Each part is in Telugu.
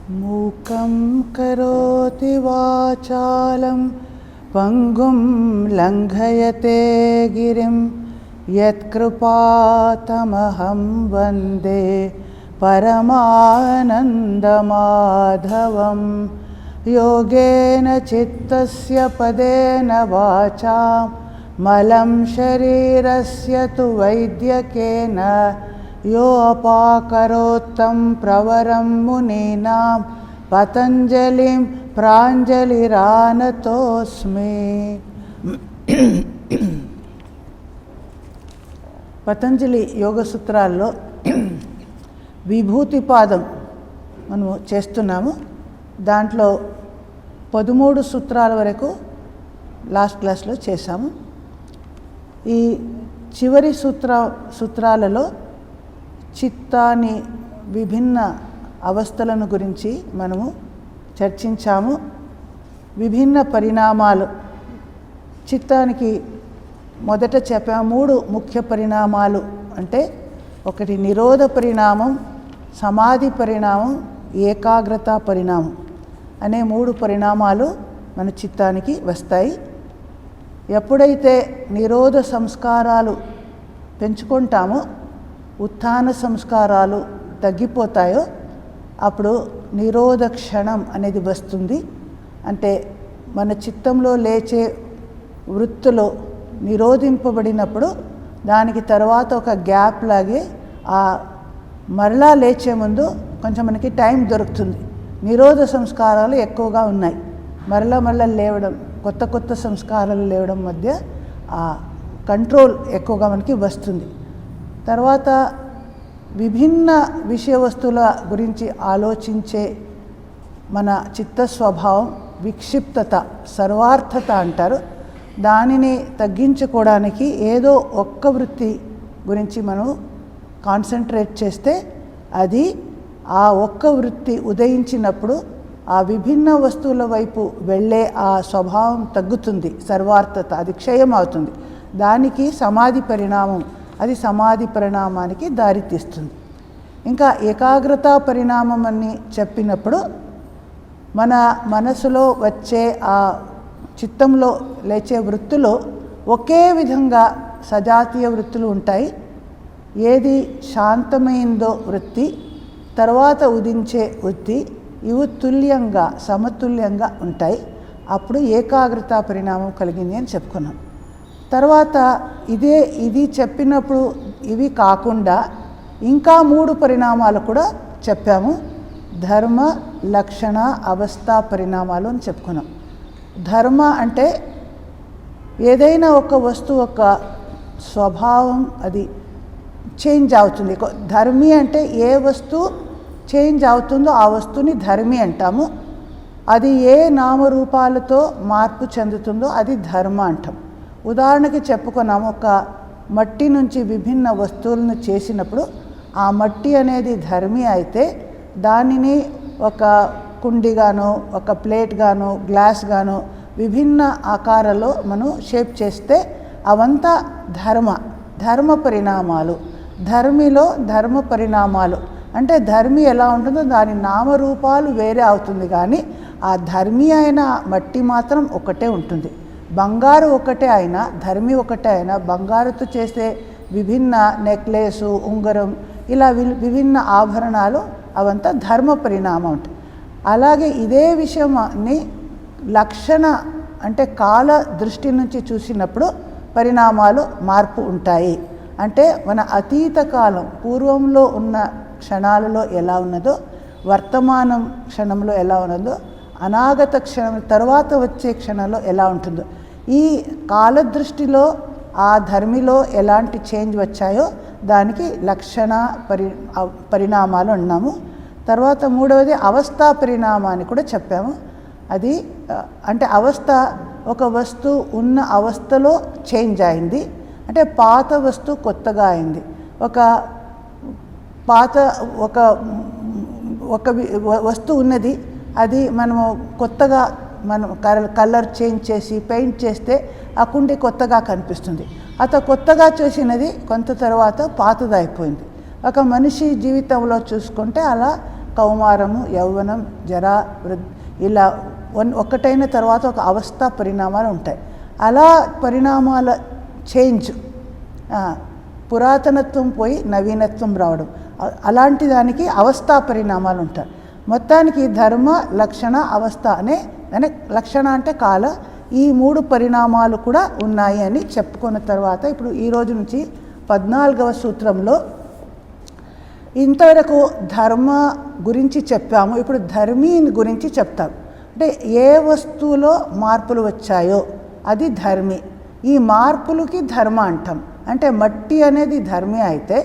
మూకం కరోతి వాచాలం పంగుం లంఘయతే గిరిం యత్కృపాతమహం వందే పరమానందమాధవం. యోగేన చిత్తస్య పదేన వాచా మలం శరీరస్య తు వైద్యకేన యో అపాకరోత్తం ప్రవరం మునీనాం పతంజలిం ప్రాంజలిరానతోస్మి. పతంజలి యోగ సూత్రాల్లో విభూతిపాదం మనము చేస్తున్నాము. దాంట్లో 13 సూత్రాల వరకు లాస్ట్ క్లాస్లో చేశాము. ఈ చివరి సూత్రాలలో చిత్తాన్ని విభిన్న అవస్థలను గురించి మనము చర్చించాము. విభిన్న పరిణామాలు చిత్తానికి మొదట చెప్పాము. 3 ముఖ్య పరిణామాలు అంటే ఒకటి నిరోధ పరిణామం, సమాధి పరిణామం, ఏకాగ్రత పరిణామం అనే 3 పరిణామాలు మన చిత్తానికి వస్తాయి. ఎప్పుడైతే నిరోధ సంస్కారాలు పెంచుకుంటామో ఉత్థాన సంస్కారాలు తగ్గిపోతాయో అప్పుడు నిరోధ క్షణం అనేది వస్తుంది. అంటే మన చిత్తంలో లేచే వృత్తులు నిరోధింపబడినప్పుడు దానికి తర్వాత ఒక గ్యాప్ లాగే ఆ మరలా లేచే ముందు కొంచెం మనకి టైం దొరుకుతుంది. నిరోధ సంస్కారాలు ఎక్కువగా ఉన్నాయి. మరలా లేవడం, కొత్త సంస్కారాలు లేవడం మధ్య ఆ కంట్రోల్ ఎక్కువగా మనకి వస్తుంది. తర్వాత విభిన్న విషయ వస్తువుల గురించి ఆలోచించే మన చిత్త స్వభావం విక్షిప్తత, సర్వార్థత అంటారు. దానిని తగ్గించుకోవడానికి ఏదో ఒక్క వృత్తి గురించి మనం కాన్సన్ట్రేట్ చేస్తే అది ఆ ఒక్క వృత్తి ఉదయించినప్పుడు ఆ విభిన్న వస్తువుల వైపు వెళ్ళే ఆ స్వభావం తగ్గుతుంది. సర్వార్థత అది క్షయం అవుతుంది. దానికి సమాధి పరిణామం, అది సమాధి పరిణామానికి దారితీస్తుంది. ఇంకా ఏకాగ్రత పరిణామం అని చెప్పినప్పుడు మన మనసులో వచ్చే ఆ చిత్తంలో లేచే వృత్తులు ఒకే విధంగా సజాతీయ వృత్తులు ఉంటాయి. ఏది శాంతమైందో వృత్తి, తర్వాత ఉదించే వృత్తి, ఇవి తుల్యంగా సమతుల్యంగా ఉంటాయి. అప్పుడు ఏకాగ్రత పరిణామం కలిగింది అని చెప్పుకున్నాం. తర్వాత ఇది చెప్పినప్పుడు ఇవి కాకుండా ఇంకా 3 పరిణామాలు కూడా చెప్పాము. ధర్మ, లక్షణ, అవస్థ పరిణామాలు అని చెప్పుకున్నాం. ధర్మ అంటే ఏదైనా ఒక వస్తువు ఒక స్వభావం అది చేంజ్ అవుతుంది. ధర్మి అంటే ఏ వస్తువు చేంజ్ అవుతుందో ఆ వస్తువుని ధర్మి అంటాము. అది ఏ నామరూపాలతో మార్పు చెందుతుందో అది ధర్మ అంటాం. ఉదాహరణకి చెప్పుకున్నాము, ఒక మట్టి నుంచి విభిన్న వస్తువులను చేసినప్పుడు ఆ మట్టి అనేది ధర్మి అయితే దానిని ఒక కుండిగానో, ఒక ప్లేట్ గానో, గ్లాస్ గానో విభిన్న ఆకారాల్లో మనం షేప్ చేస్తే అవంతా ధర్మ పరిణామాలు. ధర్మిలో ధర్మ పరిణామాలు అంటే ధర్మి ఎలా ఉంటుందో దాని నామరూపాలు వేరే అవుతుంది, కానీ ఆ ధర్మి అయిన మట్టి మాత్రం ఒకటే ఉంటుంది. బంగారు ఒకటే అయినా, ధర్మి ఒకటే అయినా, బంగారుతో చేసే విభిన్న నెక్లెసు, ఉంగరం, ఇలా విభిన్న ఆభరణాలు అవంతా ధర్మ పరిణామం ఉంటుంది. అలాగే ఇదే విషయాన్ని లక్షణ అంటే కాల దృష్టి నుంచి చూసినప్పుడు పరిణామాలు మార్పు ఉంటాయి. అంటే మన అతీత కాలం పూర్వంలో ఉన్న క్షణాలలో ఎలా ఉన్నదో, వర్తమానం క్షణంలో ఎలా ఉన్నదో, అనాగత క్షణం తర్వాత వచ్చే క్షణంలో ఎలా ఉంటుందో, ఈ కాలదృష్టిలో ఆ ధర్మిలో ఎలాంటి చేంజ్ వచ్చాయో దానికి లక్షణ పరిణామాలు అన్నాము. తర్వాత 3వది అవస్థా పరిణామాన్ని కూడా చెప్పాము. అది అంటే అవస్థ ఒక వస్తువు ఉన్న అవస్థలో చేంజ్ అయింది, అంటే పాత వస్తువు కొత్తగా అయింది. ఒక వస్తువు ఉన్నది, అది మనము కొత్తగా మనం కలర్ చేంజ్ చేసి పెయింట్ చేస్తే ఆ కుండి కొత్తగా కనిపిస్తుంది. కొత్తగా చేసినది కొంత తర్వాత పాతదైపోయింది. ఒక మనిషి జీవితంలో చూసుకుంటే అలా కౌమారము, యౌవనం, జర, ఇలా ఒక్కటైన తర్వాత ఒక అవస్థ పరిణామాలు ఉంటాయి. అలా పరిణామాల చేంజ్, పురాతనత్వం పోయి నవీనత్వం రావడం, అలాంటి దానికి అవస్థా పరిణామాలు ఉంటాయి. మొత్తానికి ధర్మ, లక్షణ, అవస్థ అనే లక్షణ అంటే కాల, ఈ 3 పరిణామాలు కూడా ఉన్నాయి అని చెప్పుకున్న తర్వాత ఇప్పుడు ఈ రోజు నుంచి 14వ సూత్రంలో ఇంతవరకు ధర్మ గురించి చెప్పాము. ఇప్పుడు ధర్మీ గురించి చెప్తాం. అంటే ఏ వస్తువులో మార్పులు వచ్చాయో అది ధర్మి. ఈ మార్పులకి ధర్మ అంటాం. అంటే మట్టి అనేది ధర్మి అయితే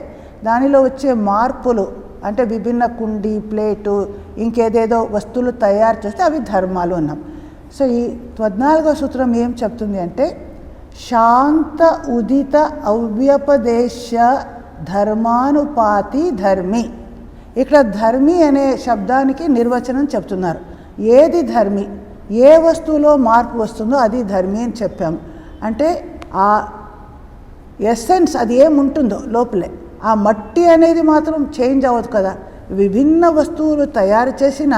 దానిలో వచ్చే మార్పులు అంటే విభిన్న కుండి, ప్లేటు, ఇంకేదేదో వస్తువులు తయారు చేస్తే అవి ధర్మాలు అన్నాం. సో ఈ 14వ సూత్రం ఏం చెప్తుంది అంటే శాంత ఉదిత అవ్యపదేశ ధర్మానుపాతి ధర్మి. ఇక్కడ ధర్మి అనే శబ్దానికి నిర్వచనం చెప్తున్నారు. ఏది ధర్మి, ఏ వస్తువులో మార్పు వస్తుందో అది ధర్మి అని చెప్పాము. అంటే ఆ ఎస్సెన్స్ అది ఏముంటుందో లోపలే, ఆ మట్టి అనేది మాత్రం చేంజ్ అవ్వదు కదా. విభిన్న వస్తువులు తయారు చేసిన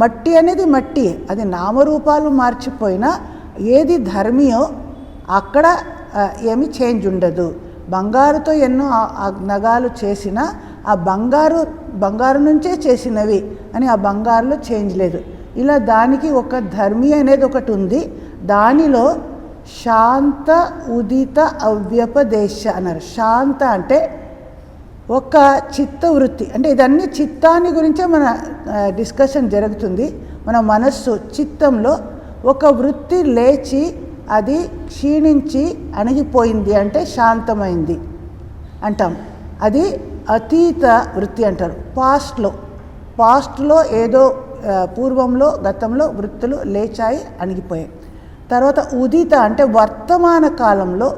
మట్టి అనేది మట్టి, అది నామరూపాలు మార్చిపోయినా ఏది ధర్మియో అక్కడ ఏమి చేంజ్ ఉండదు. బంగారుతో ఎన్నో నగాలు చేసినా ఆ బంగారు నుంచే చేసినవి అని ఆ బంగారులో చేంజ్ లేదు. ఇలా దానికి ఒక ధర్మి అనేది ఒకటి ఉంది. దానిలో శాంత ఉదిత అవ్యపదేశ అన్నారు. శాంత అంటే ఒక చిత్తవృత్తి, అంటే ఇదన్నీ చిత్తాన్ని గురించే మన డిస్కషన్ జరుగుతుంది. మన మనస్సు చిత్తంలో ఒక వృత్తి లేచి అది క్షీణించి అణిగిపోయింది అంటే శాంతమైంది అంటాం. అది అతీత వృత్తి అంటారు. పాస్ట్లో ఏదో పూర్వంలో గతంలో వృత్తులు లేచాయి, అణిగిపోయాయి. తర్వాత ఉదిత అంటే వర్తమాన కాలంలో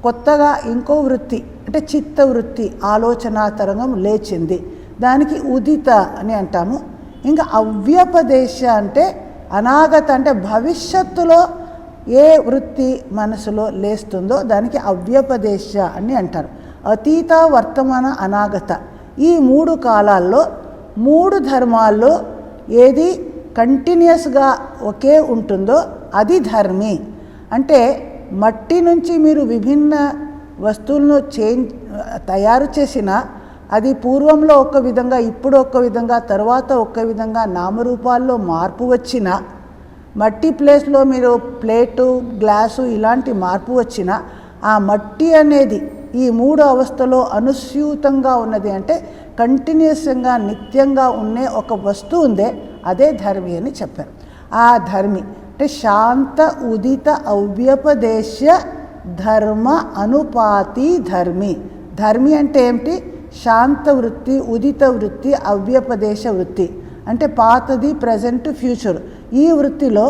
కొత్తగా ఇంకో వృత్తి అంటే చిత్తవృత్తి, ఆలోచన తరంగం లేచింది, దానికి ఉదిత అని అంటాము. ఇంకా అవ్యపదేశ అంటే అనాగత, అంటే భవిష్యత్తులో ఏ వృత్తి మనసులో లేస్తుందో దానికి అవ్యపదేశ అని అంటారు. అతీత, వర్తమాన, అనాగత ఈ 3 కాలాల్లో 3 ధర్మాల్లో ఏది కంటిన్యూస్గా ఒకే ఉంటుందో అది ధర్మి. అంటే మట్టి నుంచి మీరు విభిన్న వస్తువులను తయారు చేసిన అది పూర్వంలో ఒక విధంగా, ఇప్పుడు ఒక విధంగా, తర్వాత ఒక విధంగా నామరూపాల్లో మార్పు వచ్చిన, మట్టి ప్లేస్లో మీరు ప్లేటు, గ్లాసు ఇలాంటి మార్పు వచ్చిన ఆ మట్టి అనేది ఈ 3 అవస్థలో అనుస్యూతంగా ఉన్నది. అంటే కంటిన్యూస్గా నిత్యంగా ఉండే ఒక వస్తువు ఉందే అదే ధర్మి అని చెప్పారు. ఆ ధర్మి అంటే శాంత ఉదిత అవ్యపదేశ ధర్మ అనుపాతి ధర్మి. ధర్మి అంటే ఏమిటి? శాంత వృత్తి, ఉదిత వృత్తి, అవ్యపదేశ వృత్తి. అంటే పాతది, ప్రజెంట్, ఫ్యూచర్. ఈ వృత్తిలో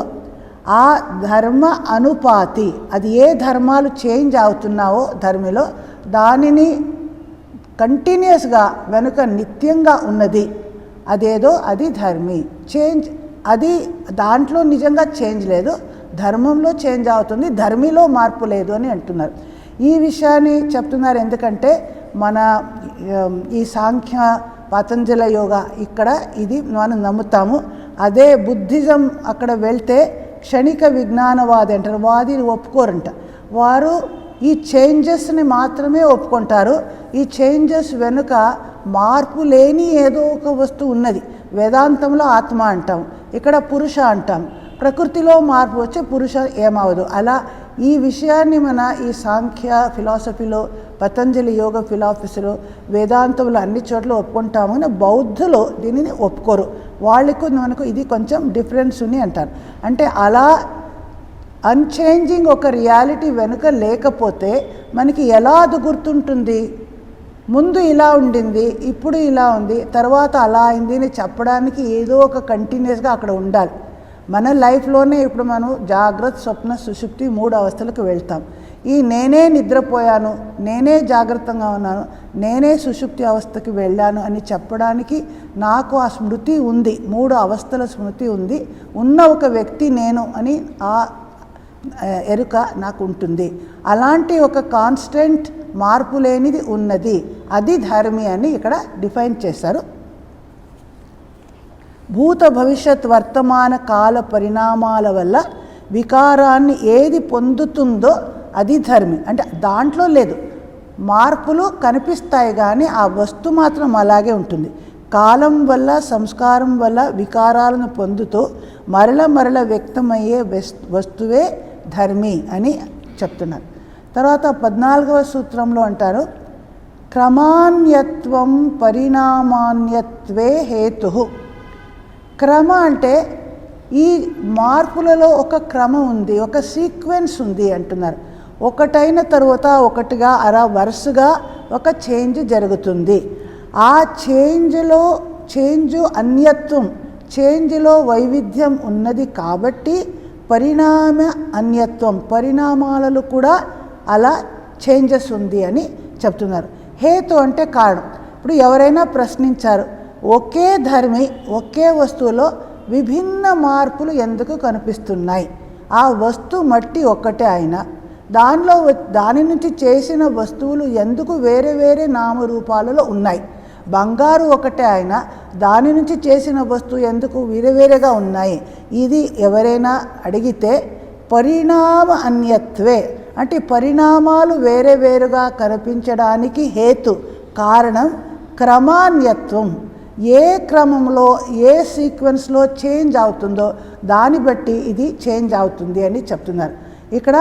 ఆ ధర్మ అనుపాతి, అది ఏ ధర్మాలు చేంజ్ అవుతున్నావో ధర్మిలో దానిని కంటిన్యూస్గా వెనుక నిత్యంగా ఉన్నది అదేదో అది ధర్మి. చేంజ్ అది దాంట్లో నిజంగా చేంజ్ లేదు, ధర్మంలో చేంజ్ అవుతుంది, ధర్మిలో మార్పు లేదు అని అంటున్నారు. ఈ విషయాన్ని చెప్తున్నారు ఎందుకంటే మన ఈ సాంఖ్య, పతంజల యోగా ఇక్కడ ఇది మనం నమ్ముతాము. అదే బుద్ధిజం అక్కడ వెళ్తే క్షణిక విజ్ఞానవాది అంటారు. వాదిని ఒప్పుకోరంట. వారు ఈ చేంజెస్ని మాత్రమే ఒప్పుకుంటారు. ఈ చేంజెస్ వెనుక మార్పు లేని ఏదో ఒక వస్తువు ఉన్నది. వేదాంతంలో ఆత్మ అంటాం, ఇక్కడ పురుష అంటాం. ప్రకృతిలో మార్పు వచ్చే పురుష ఏమవదు. అలా ఈ విషయాన్ని మన ఈ సాంఖ్య ఫిలాసఫీలో, పతంజలి యోగ ఫిలాసఫీలో, వేదాంతంలో అన్ని చోట్ల ఒప్పుకుంటాము. కానీ బౌద్ధులు దీనిని ఒప్పుకోరు. వాళ్ళకు మనకు ఇది కొంచెం డిఫరెన్స్ ఉంది అంటారు. అంటే అలా అన్చేంజింగ్ ఒక రియాలిటీ వెనుక లేకపోతే మనకి ఎలా అది గుర్తుంటుంది? ముందు ఇలా ఉండింది, ఇప్పుడు ఇలా ఉంది, తర్వాత అలా అయింది అని చెప్పడానికి ఏదో ఒక కంటిన్యూస్గా అక్కడ ఉండాలి. మన లైఫ్లోనే ఇప్పుడు మనం జాగ్రత్త, స్వప్న, సుషుప్తి 3 అవస్థలకు వెళ్తాం. ఈ నేనే నిద్రపోయాను, నేనే జాగ్రత్తగా ఉన్నాను, నేనే సుషుప్తి అవస్థకి వెళ్ళాను అని చెప్పడానికి నాకు ఆ స్మృతి ఉంది, 3 అవస్థల స్మృతి ఉంది. ఉన్న ఒక వ్యక్తి నేను అని ఆ ఎరుక నాకు ఉంటుంది. అలాంటి ఒక కాన్స్టెంట్ మార్పు లేనిది ఉన్నది, అది ధర్మి అని ఇక్కడ డిఫైన్ చేశారు. భూత భవిష్యత్ వర్తమాన కాల పరిణామాల వల్ల వికారాన్ని ఏది పొందుతుందో అది ధర్మి. అంటే దాంట్లో లేదు, మార్పులు కనిపిస్తాయి కానీ ఆ వస్తువు మాత్రం అలాగే ఉంటుంది. కాలం వల్ల సంస్కారం వల్ల వికారాలను పొందుతూ మరల వ్యక్తమయ్యే వస్తువే ధర్మి అని చెప్తున్నారు. తర్వాత 14వ సూత్రంలో అంటారు, క్రమాన్యత్వం పరిణామాన్యత్వే హేతు. క్రమ అంటే ఈ మార్పులలో ఒక క్రమం ఉంది, ఒక సీక్వెన్స్ ఉంది అంటున్నారు. ఒకటైన తరువాత ఒకటిగా అలా వరుసగా ఒక చేంజ్ జరుగుతుంది. ఆ చేంజ్ అన్యత్వం, చేంజ్లో వైవిధ్యం ఉన్నది కాబట్టి పరిణామ అన్యత్వం, పరిణామాలలో కూడా అలా చేంజెస్ ఉంది అని చెప్తున్నారు. హేతు అంటే కారణం. ఇప్పుడు ఎవరైనా ప్రశ్నించారు, ఒకే ధర్మి ఒకే వస్తువులో విభిన్న మార్పులు ఎందుకు కనిపిస్తున్నాయి? ఆ వస్తువు మట్టి ఒక్కటే అయినా దాని నుంచి చేసిన వస్తువులు ఎందుకు వేరే వేరే నామరూపాలలో ఉన్నాయి? బంగారు ఒకటే అయినా దాని నుంచి చేసిన వస్తువు ఎందుకు వేరేవేరేగా ఉన్నాయి? ఇది ఎవరైనా అడిగితే పరిణామ అన్యత్వే అంటే పరిణామాలు వేరే వేరుగా కనిపించడానికి హేతు కారణం క్రమాన్యత్వం. ఏ క్రమంలో ఏ సీక్వెన్స్లో చేంజ్ అవుతుందో దాన్ని బట్టి ఇది చేంజ్ అవుతుంది అని చెప్తున్నారు. ఇక్కడ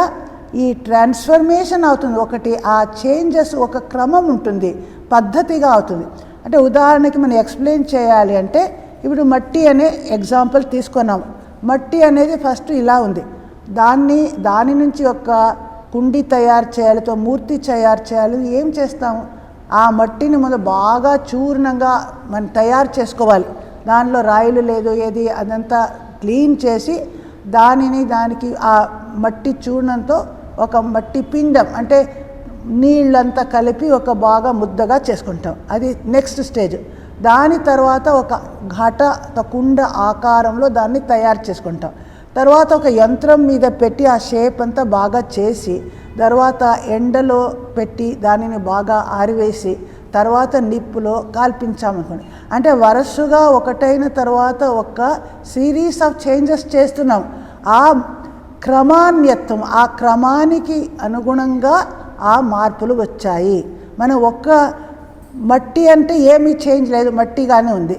ఈ ట్రాన్స్ఫర్మేషన్ అవుతుంది ఒకటి, ఆ చేంజెస్ ఒక క్రమం ఉంటుంది, పద్ధతిగా అవుతుంది. అంటే ఉదాహరణకి మనం ఎక్స్ప్లెయిన్ చేయాలి అంటే ఇప్పుడు మట్టి అనే ఎగ్జాంపుల్ తీసుకున్నాం. మట్టి అనేది ఫస్ట్ ఇలా ఉంది, దాని నుంచి ఒక కుండి తయారు చేయాలి, మూర్తి తయారు చేయాలి. ఏం చేస్తాము? ఆ మట్టిని మనం బాగా చూర్ణంగా మనం తయారు చేసుకోవాలి. దానిలో రాయిలు లేదు ఏది, అదంతా క్లీన్ చేసి దానికి ఆ మట్టి చూర్ణంతో ఒక మట్టి పిండం అంటే నీళ్ళంతా కలిపి ఒక బాగా ముద్దగా చేసుకుంటాం. అది నెక్స్ట్ స్టేజ్. దాని తర్వాత ఒక కుండ ఆకారంలో దాన్ని తయారు చేసుకుంటాం. తర్వాత ఒక యంత్రం మీద పెట్టి ఆ షేప్ అంతా బాగా చేసి తర్వాత ఎండలో పెట్టి దానిని బాగా ఆరివేసి తర్వాత నిప్పులో కాల్పించామనుకోండి. అంటే వరుసగా ఒకటైన తర్వాత ఒక సిరీస్ ఆఫ్ చేంజెస్ చేస్తున్నాం. ఆ క్రమాన్యత్వం, ఆ క్రమానికి అనుగుణంగా ఆ మార్పులు వచ్చాయి. మనం ఒక్క మట్టి అంటే ఏమీ చేంజ్ లేదు, మట్టిగానే ఉంది.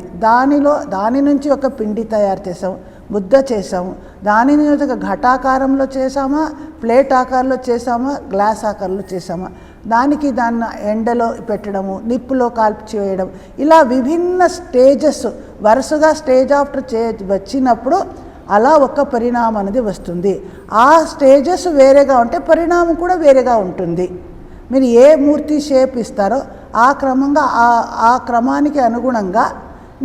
దాని నుంచి ఒక పిండి తయారు చేసాము, ముద్ద చేసాము. దాని నుంచి ఒక ఘటాకారంలో చేసామా, ప్లేట్ ఆకారంలో చేసామా, గ్లాస్ ఆకారంలో చేసామా, దాన్ని ఎండలో పెట్టడము, నిప్పులో కాల్చి వేయడం, ఇలా విభిన్న స్టేజెస్ వరుసగా స్టేజ్ ఆఫ్టర్ స్టేజ్ వచ్చినప్పుడు అలా ఒక పరిణామం అనేది వస్తుంది. ఆ స్టేజెస్ వేరేగా ఉంటే పరిణామం కూడా వేరేగా ఉంటుంది. మీరు ఏ మూర్తి షేప్ ఇస్తారో ఆ క్రమంగా ఆ క్రమానికి అనుగుణంగా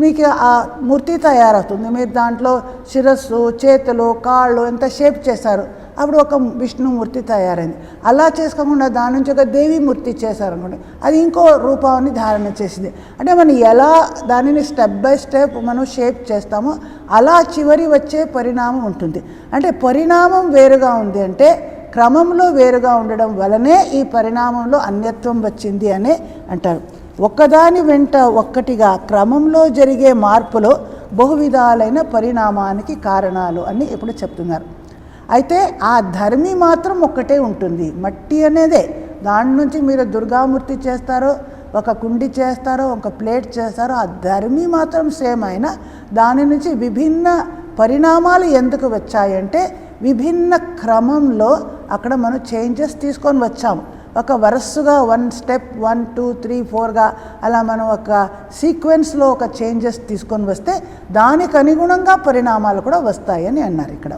మీకు ఆ మూర్తి తయారవుతుంది. మీరు దాంట్లో శిరస్సు, చేతులు, కాళ్ళు ఎంత షేప్ చేశారు, అప్పుడు ఒక విష్ణుమూర్తి తయారైంది. అలా చేసుకోకుండా దాని నుంచి ఒక దేవీమూర్తి చేశారనుకోండి, అది ఇంకో రూపాన్ని ధారణ చేసింది. అంటే మనం ఎలా దానిని స్టెప్ బై స్టెప్ మనం షేప్ చేస్తామో అలా చివరి వచ్చే పరిణామం ఉంటుంది. అంటే పరిణామం వేరుగా ఉంది అంటే క్రమంలో వేరుగా ఉండడం వలనే ఈ పరిణామంలో అన్యత్వం వచ్చింది అని అంటారు. ఒక్కదాని వెంట ఒక్కటిగా క్రమంలో జరిగే మార్పులు బహువిధాలైన పరిణామానికి కారణాలు అని ఇప్పుడు చెప్తున్నారు. అయితే ఆ ధర్మి మాత్రం ఒక్కటే ఉంటుంది, మట్టి అనేదే. దాని నుంచి మీరు దుర్గామూర్తి చేస్తారో, ఒక కుండి చేస్తారో, ఒక ప్లేట్ చేస్తారో, ఆ ధర్మి మాత్రం సేమ్ అయినా దాని నుంచి విభిన్న పరిణామాలు ఎందుకు వచ్చాయంటే విభిన్న క్రమంలో అక్కడ మనం చేంజెస్ తీసుకొని వచ్చాము. ఒక వరుసగా 1 స్టెప్ 1 2 3 4గా అలా మనం ఒక సీక్వెన్స్లో ఒక చేంజెస్ తీసుకొని వస్తే దానికి అనుగుణంగా పరిణామాలు కూడా వస్తాయని అన్నారు. ఇక్కడ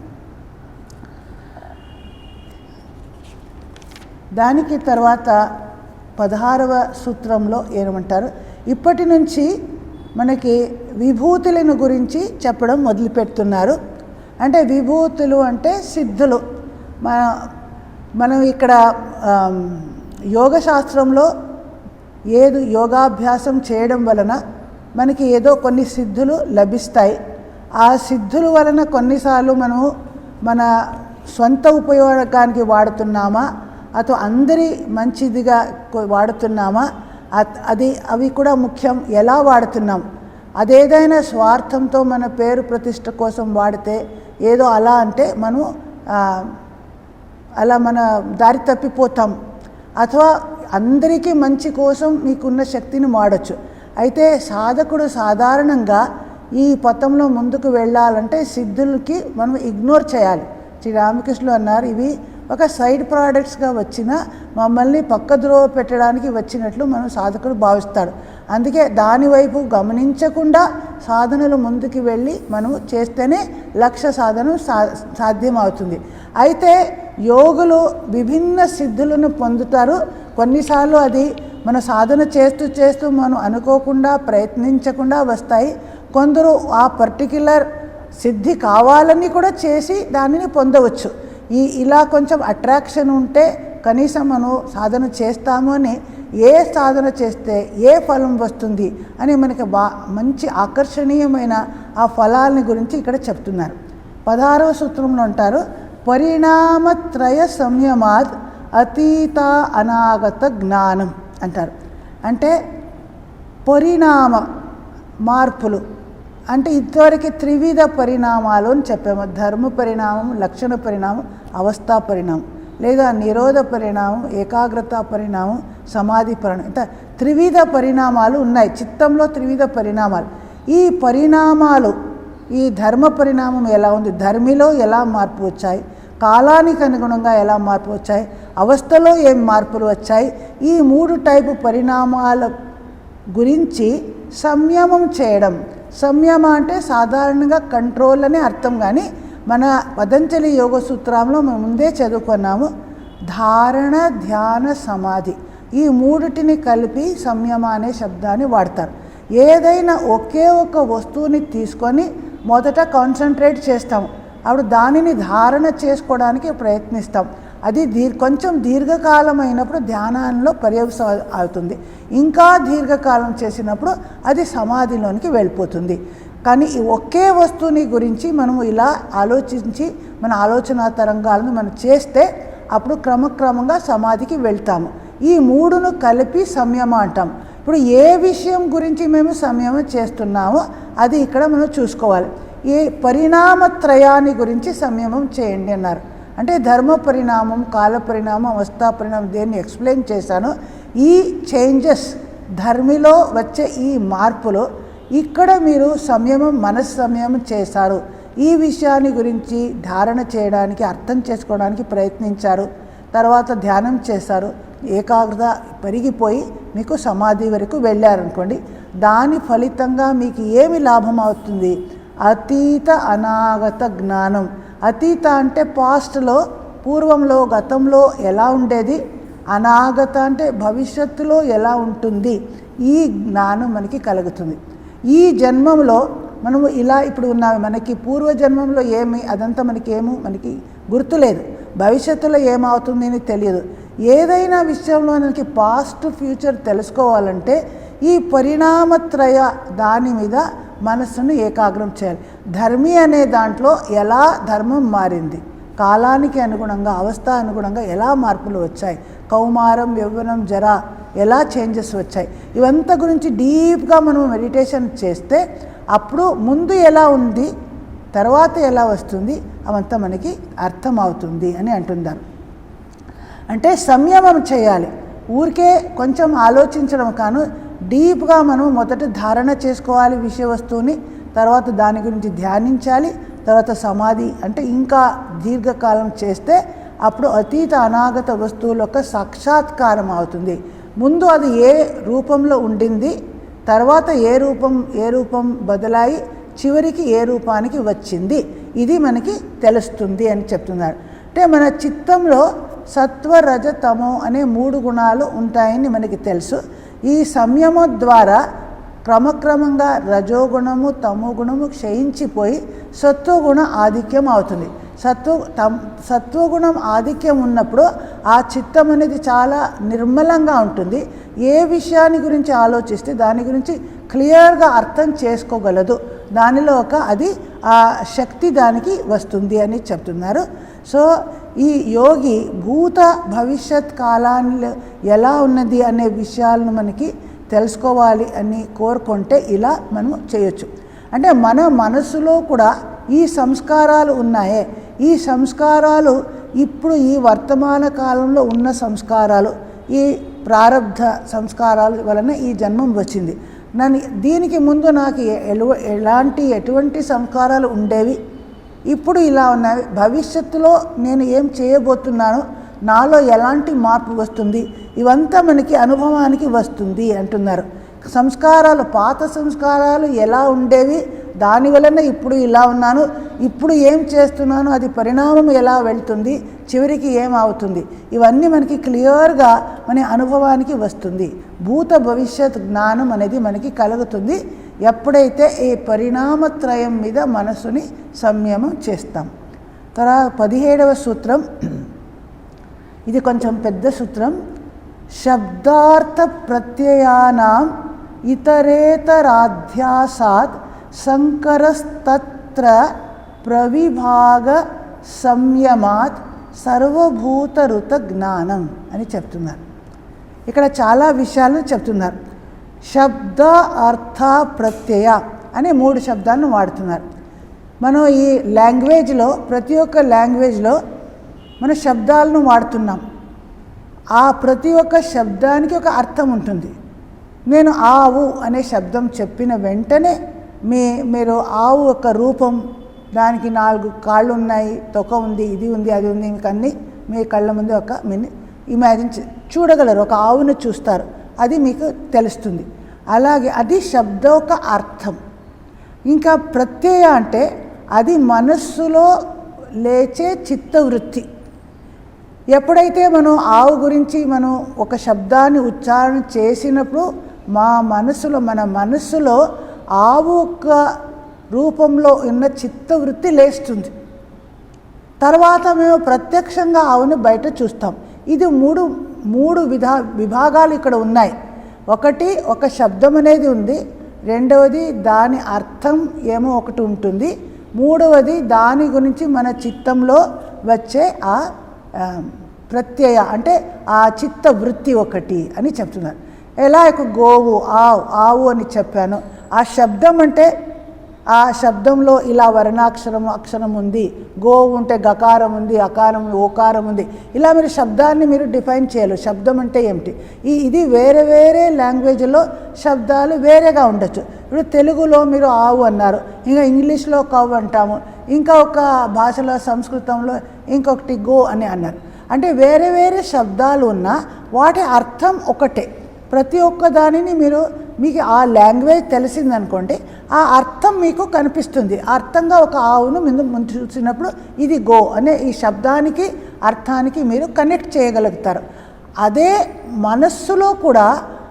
దానికి తర్వాత 16వ సూత్రంలో ఏమంటారు, ఇప్పటి నుంచి మనకి విభూతులను గురించి చెప్పడం మొదలుపెడుతున్నారు. అంటే విభూతులు అంటే సిద్ధులు. మనం ఇక్కడ యోగశాస్త్రంలో యోగాభ్యాసం చేయడం వలన మనకి ఏదో కొన్ని సిద్ధులు లభిస్తాయి. ఆ సిద్ధుల వలన కొన్నిసార్లు మనము మన స్వంత ఉపయోగానికి వాడుతున్నామా ಅಥವಾ అందరి మంచిదిగా వాడుతున్నామా, అవి కూడా ముఖ్యం. ఎలా వాడుతున్నాం అదేదైనా స్వార్థంతో మన పేరు ప్రతిష్ట కోసం వాడితే ఏదో అలా అంటే మనం అలా మన దారి తప్పిపోతాం. అథవా అందరికీ మంచి కోసం మీకున్న శక్తిని వాడచ్చు. అయితే సాధకుడు సాధారణంగా ఈ పథంలో ముందుకు వెళ్ళాలంటే సిద్ధులకి మనం ఇగ్నోర్ చేయాలి. శ్రీరామకృష్ణులు అన్నారు, ఇవి ఒక సైడ్ ప్రోడక్ట్స్గా వచ్చిన మమ్మల్ని పక్కద్రోవ పెట్టడానికి వచ్చినట్లు మనం సాధకుడు భావిస్తాడు. అందుకే దానివైపు గమనించకుండా సాధనలు ముందుకు వెళ్ళి మనం చేస్తేనే లక్ష్య సాధన సాధ్యమవుతుంది. అయితే యోగులు విభిన్న సిద్ధులను పొందుతారు. కొన్నిసార్లు అది మన సాధన చేస్తూ చేస్తూ మనం అనుకోకుండా ప్రయత్నించకుండా వస్తాయి. కొందరు ఆ పర్టిక్యులర్ సిద్ధి కావాలని కూడా చేసి దానిని పొందవచ్చు. ఇలా కొంచెం అట్రాక్షన్ ఉంటే కనీసం మనం సాధన చేస్తాము అని, ఏ సాధన చేస్తే ఏ ఫలం వస్తుంది అని మనకి మంచి ఆకర్షణీయమైన ఆ ఫలాలని గురించి ఇక్కడ చెప్తున్నారు. 16వ సూత్రంలో అంటారు, పరిణామత్రయ సంయమాద్ అతీత అనాగత జ్ఞానం అంటారు. అంటే పరిణామ మార్పులు అంటే ఇంతవరకు త్రివిధ పరిణామాలు అని చెప్పాము. ధర్మ పరిణామం, లక్షణ పరిణామం, అవస్థా పరిణామం, లేదా నిరోధ పరిణామం, ఏకాగ్రత పరిణామం, సమాధి పరిణామం. ఇంత త్రివిధ పరిణామాలు ఉన్నాయి. చిత్తంలో త్రివిధ పరిణామాలు. ఈ పరిణామాలు, ఈ ధర్మ పరిణామం ఎలా ఉంది, ధర్మిలో ఎలా మార్పు వచ్చాయి, కాలానికి అనుగుణంగా ఎలా మార్పు వచ్చాయి, అవస్థలో ఏం మార్పులు వచ్చాయి, ఈ 3 టైపు పరిణామాల గురించి సంయమం చేయడం. సంయమ అంటే సాధారణంగా కంట్రోల్ అనే అర్థం, కానీ మన పతంజలి యోగ సూత్రంలో మేము ముందే చదువుకున్నాము, ధారణ, ధ్యాన, సమాధి ఈ 3టిని కలిపి సంయమ అనే శబ్దాన్ని వాడతారు. ఏదైనా ఒకే ఒక వస్తువుని తీసుకొని మొదట కాన్సన్ట్రేట్ చేస్తాము, అప్పుడు దానిని ధారణ చేసుకోవడానికి ప్రయత్నిస్తాం. అది కొంచెం దీర్ఘకాలం అయినప్పుడు ధ్యానంలో పర్యవసానం అవుతుంది. ఇంకా దీర్ఘకాలం చేసినప్పుడు అది సమాధిలోనికి వెళ్ళిపోతుంది. కానీ ఈ ఒకే వస్తువుని గురించి మనము ఇలా ఆలోచించి మన ఆలోచన తరంగాలను మనం చేస్తే అప్పుడు క్రమక్రమంగా సమాధికి వెళ్తాము. ఈ 3ను కలిపి సంయమ అంటాం. ఇప్పుడు ఏ విషయం గురించి మేము సంయమం చేస్తున్నామో అది ఇక్కడ మనం చూసుకోవాలి. ఈ పరిణామత్రయాన్ని గురించి సంయమం చేయండి అన్నారు. అంటే ధర్మ పరిణామం, కాల పరిణామం, అవస్థా పరిణామం దేన్ని ఎక్స్ప్లెయిన్ చేశానో ఈ చేంజెస్ ధర్మిలో వచ్చే ఈ మార్పులు ఇక్కడ మీరు సంయమం, మనస్సు సంయమం చేశారు. ఈ విషయాన్ని గురించి ధారణ చేయడానికి, అర్థం చేసుకోవడానికి ప్రయత్నించారు. తర్వాత ధ్యానం చేశారు, ఏకాగ్రత పెరిగిపోయి మీకు సమాధి వరకు వెళ్ళారనుకోండి. దాని ఫలితంగా మీకు ఏమి లాభం అవుతుంది? అతీత అనాగత జ్ఞానం. అతీత అంటే పాస్ట్లో, పూర్వంలో, గతంలో ఎలా ఉండేది, అనాగత అంటే భవిష్యత్తులో ఎలా ఉంటుంది, ఈ జ్ఞానం మనకి కలుగుతుంది. ఈ జన్మంలో మనము ఇలా ఇప్పుడు ఉన్నాము, మనకి పూర్వజన్మంలో ఏమి అదంతా మనకి గుర్తులేదు, భవిష్యత్తులో ఏమవుతుంది అని తెలియదు. ఏదైనా విషయంలో మనకి పాస్ట్ ఫ్యూచర్ తెలుసుకోవాలంటే ఈ పరిణామత్రయ దాని మీద మనస్సును ఏకాగ్రం చేయాలి. ధర్మి అనే దాంట్లో ఎలా ధర్మం మారింది, కాలానికి అనుగుణంగా, అవస్థ అనుగుణంగా ఎలా మార్పులు వచ్చాయి, కౌమారం, యవ్వనం, జర ఎలా చేంజెస్ వచ్చాయి, ఇవంతా గురించి డీప్గా మనం మెడిటేషన్ చేస్తే అప్పుడు ముందు ఎలా ఉంది, తర్వాత ఎలా వస్తుంది, అవంతా మనకి అర్థమవుతుంది అని అంటున్నారు. అంటే సంయమం చేయాలి. ఊరికే కొంచెం ఆలోచించడం కాను, డీప్గా మనం మొదట ధారణ చేసుకోవాలి విషయ వస్తువుని, తర్వాత దాని గురించి ధ్యానించాలి, తర్వాత సమాధి అంటే ఇంకా దీర్ఘకాలం చేస్తే అప్పుడు అతీత అనాగత వస్తువుల యొక్క సాక్షాత్కారం అవుతుంది. ముందు అది ఏ రూపంలో ఉండింది, తర్వాత ఏ రూపం బదలాయి చివరికి ఏ రూపానికి వచ్చింది, ఇది మనకి తెలుస్తుంది అని చెప్తున్నారు. అంటే మన చిత్తంలో సత్వ, రజ, తమో అనే 3 గుణాలు ఉంటాయని మనకి తెలుసు. ఈ సంయమం ద్వారా క్రమక్రమంగా రజోగుణము, తమో గుణము క్షయించిపోయి సత్వగుణ ఆధిక్యం అవుతుంది. సత్వగుణం ఆధిక్యం ఉన్నప్పుడు ఆ చిత్తం అనేది చాలా నిర్మలంగా ఉంటుంది. ఏ విషయాన్ని గురించి ఆలోచిస్తే దాని గురించి క్లియర్గా అర్థం చేసుకోగలదు, దానిలో అది ఆ శక్తి దానికి వస్తుంది అని చెప్తున్నారు. సో ఈ యోగి భూత భవిష్యత్ కాలాల్లో ఎలా ఉన్నది అనే విషయాలను మనకి తెలుసుకోవాలి అని కోరుకుంటే ఇలా మనం చేయొచ్చు. అంటే మన మనసులో కూడా ఈ సంస్కారాలు ఉన్నాయే, ఈ సంస్కారాలు ఇప్పుడు ఈ వర్తమాన కాలంలో ఉన్న సంస్కారాలు, ఈ ప్రారబ్ధ సంస్కారాల వలన ఈ జన్మం వచ్చింది. దీనికి ముందు నాకు ఎటువంటి సంస్కారాలు ఉండేవి, ఇప్పుడు ఇలా ఉన్నాయి, భవిష్యత్తులో నేను ఏం చేయబోతున్నానో, నాలో ఎలాంటి మార్పు వస్తుంది, ఇవంతా మనకి అనుభవానికి వస్తుంది అంటున్నారు. సంస్కారాలు, పాత సంస్కారాలు ఎలా ఉండేవి, దాని వలన ఇప్పుడు ఇలా ఉన్నాను, ఇప్పుడు ఏం చేస్తున్నాను, అది పరిణామం ఎలా వెళ్తుంది, చివరికి ఏమవుతుంది, ఇవన్నీ మనకి క్లియర్గా మన అనుభవానికి వస్తుంది. భూత భవిష్యత్ జ్ఞానం అనేది మనకి కలుగుతుంది ఎప్పుడైతే ఈ పరిణామత్రయం మీద మనసుని సంయమం చేస్తాం. తర్వాత 17వ సూత్రం, ఇది కొంచెం పెద్ద సూత్రం. శబ్దార్థ ప్రత్యయానాం ఇతరేతరాధ్యాసాత్ సంకరస్తత్ర ప్రవిభాగ సంయమాత్ సర్వభూతరుత జ్ఞానం అని చెప్తున్నారు. ఇక్కడ చాలా విషయాలను చెప్తున్నారు. శబ్ద అర్థ ప్రత్యయ అనే 3 శబ్దాలను వాడుతున్నారు. మనం ఈ లాంగ్వేజ్లో, ప్రతి ఒక్క లాంగ్వేజ్లో మన శబ్దాలను వాడుతున్నాం. ఆ ప్రతి ఒక్క శబ్దానికి ఒక అర్థం ఉంటుంది. నేను ఆవు అనే శబ్దం చెప్పిన వెంటనే మీరు ఆవు ఒక రూపం, దానికి 4 కాళ్ళు ఉన్నాయి, తొక్క ఉంది, ఇది ఉంది, అది ఉంది, మీకు అన్నీ మీ కళ్ళ ముందు ఒక ఇమాజిన్ చూడగలరు, ఒక ఆవును చూస్తారు, అది మీకు తెలుస్తుంది. అలాగే అది శబ్దం ఒక అర్థం. ఇంకా ప్రత్యయ అంటే అది మనస్సులో లేచే చిత్తవృత్తి. ఎప్పుడైతే మనం ఆవు గురించి మనం ఒక శబ్దాన్ని ఉచ్చారణ చేసినప్పుడు మన మనస్సులో ఆవు యొక్క రూపంలో ఉన్న చిత్తవృత్తి లేస్తుంది. తర్వాత మేము ప్రత్యక్షంగా ఆవుని బయట చూస్తాం. ఇది మూడు విభాగాలు ఇక్కడ ఉన్నాయి. ఒకటి, ఒక శబ్దం అనేది ఉంది. రెండవది, దాని అర్థం ఏమో ఒకటి ఉంటుంది. మూడవది, దాని గురించి మన చిత్తంలో వచ్చే ఆ ప్రత్యయ అంటే ఆ చిత్త వృత్తి ఒకటి అని చెప్తున్నారు. ఎలా గోవు, ఆవు అని చెప్పాను. ఆ శబ్దం అంటే ఆ శబ్దంలో ఇలా అక్షరం ఉంది, గోవు ఉంటే గకారం ఉంది, అకారం ఓకారం ఉంది. ఇలా మీరు శబ్దాన్ని మీరు డిఫైన్ చేయాలి. శబ్దం అంటే ఏమిటి? ఇది వేరే వేరే లాంగ్వేజ్లో శబ్దాలు వేరేగా ఉండొచ్చు. ఇప్పుడు తెలుగులో మీరు ఆవు అన్నారు, ఇంకా ఇంగ్లీష్లో కవ్ అంటాము, ఇంకా ఒక భాషలో సంస్కృతంలో ఇంకొకటి గో అని అన్నారు. అంటే వేరే వేరే శబ్దాలు ఉన్నా వాటి అర్థం ఒకటే. ప్రతి ఒక్క దానిని మీకు ఆ లాంగ్వేజ్ తెలిసిందనుకోండి, ఆ అర్థం మీకు కనిపిస్తుంది. అర్థంగా ఒక ఆవును ముందు చూసినప్పుడు ఇది గో అనే ఈ శబ్దానికి అర్థానికి మీరు కనెక్ట్ చేయగలుగుతారు. అదే మనస్సులో కూడా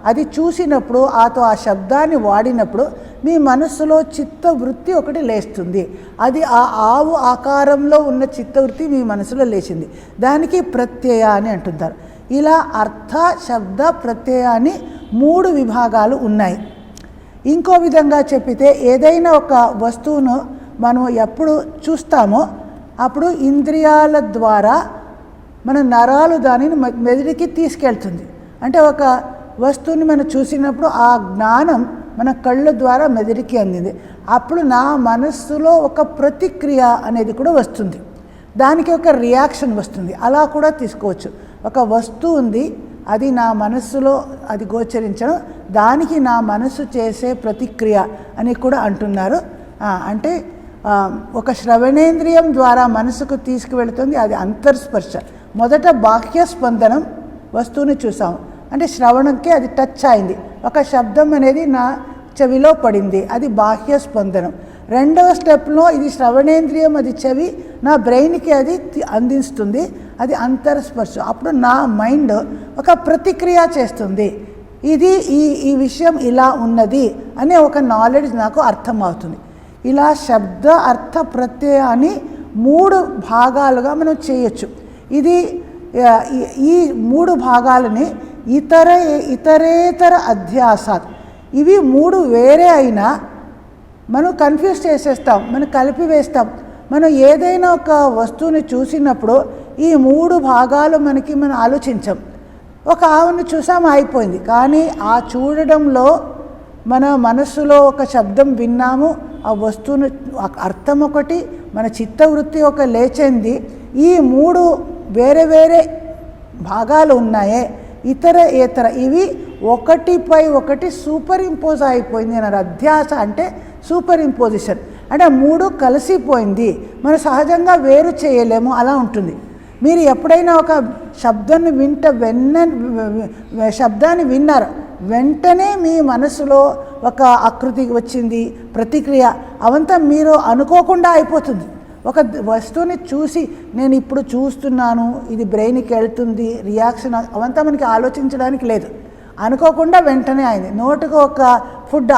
అది చూసినప్పుడు ఆ శబ్దాన్ని వాడినప్పుడు మీ మనస్సులో చిత్తవృత్తి ఒకటి లేస్తుంది. అది ఆ ఆవు ఆకారంలో ఉన్న చిత్తవృత్తి మీ మనసులో లేచింది. దానికి ప్రత్యయ అని అంటుంటారు. ఇలా అర్థ, శబ్ద, ప్రత్యయాన్ని 3 విభాగాలు ఉన్నాయి. ఇంకో విధంగా చెప్పితే ఏదైనా ఒక వస్తువును మనం ఎప్పుడు చూస్తామో అప్పుడు ఇంద్రియాల ద్వారా మన నరాలు దానిని మెదడుకి తీసుకెళ్తుంది. అంటే ఒక వస్తువుని మనం చూసినప్పుడు ఆ జ్ఞానం మన కళ్ళ ద్వారా మెదడుకి అందింది. అప్పుడు నా మనస్సులో ఒక ప్రతిక్రియ అనేది కూడా వస్తుంది, దానికి ఒక రియాక్షన్ వస్తుంది. అలా కూడా తీసుకోవచ్చు. ఒక వస్తువు ఉంది, అది నా మనస్సులో అది గోచరించడం, దానికి నా మనస్సు చేసే ప్రతిక్రియ అని కూడా అంటున్నారు. అంటే ఒక శ్రవణేంద్రియం ద్వారా మనసుకు తీసుకువెళుతుంది, అది అంతర్స్పర్శ. మొదట బాహ్య స్పందనం, వస్తువుని చూసాము అంటే శ్రవణంకి అది టచ్ అయింది, ఒక శబ్దం అనేది నా చెవిలో పడింది, అది బాహ్య స్పందనం. రెండవ స్టెప్లో ఇది శ్రవణేంద్రియం, అది చెవి నా బ్రెయిన్కి అది అందిస్తుంది, అది అంతర్స్పర్శ. అప్పుడు నా మైండ్ ఒక ప్రతిక్రియ చేస్తుంది, ఇది ఈ విషయం ఇలా ఉన్నది అనే ఒక నాలెడ్జ్ నాకు అర్థం అవుతుంది. ఇలా శబ్ద అర్థ ప్రత్యయాన్ని 3 భాగాలుగా మనం చేయొచ్చు. ఇది ఈ 3 భాగాలని ఇతరేతర అధ్యాసాత్, ఇవి 3 వేరే అయినా మనం కన్ఫ్యూజ్ చేసేస్తాం, మనం కలిపివేస్తాం. మనం ఏదైనా ఒక వస్తువుని చూసినప్పుడు ఈ 3 భాగాలు మనం ఆలోచించాం. ఒక ఆవును చూసాము, అయిపోయింది. కానీ ఆ చూడడంలో మన మనస్సులో ఒక శబ్దం విన్నాము, ఆ వస్తువును అర్థం ఒకటి, మన చిత్తవృత్తి ఒక లేచింది. ఈ 3 వేరే వేరే భాగాలు ఉన్నాయే, ఇతర ఇవి ఒకటిపై ఒకటి సూపర్ ఇంపోజ్ అయిపోయింది అన్నారు. అధ్యాస అంటే సూపర్ ఇంపోజిషన్, అంటే 3 కలిసిపోయింది. మనం సహజంగా వేరు చేయలేము, అలా ఉంటుంది. మీరు ఎప్పుడైనా ఒక శబ్దాన్ని శబ్దాన్ని విన్నారు, వెంటనే మీ మనసులో ఒక ఆకృతి వచ్చింది, ప్రతిక్రియ, అవంతా మీరు అనుకోకుండా అయిపోతుంది. ఒక వస్తువుని చూసి నేను ఇప్పుడు చూస్తున్నాను, ఇది బ్రెయిన్కి వెళ్తుంది, రియాక్షన్, అవంతా మనకి ఆలోచించడానికి లేదు, అనుకోకుండా వెంటనే అయింది. నోటుకు ఒక ఫుడ్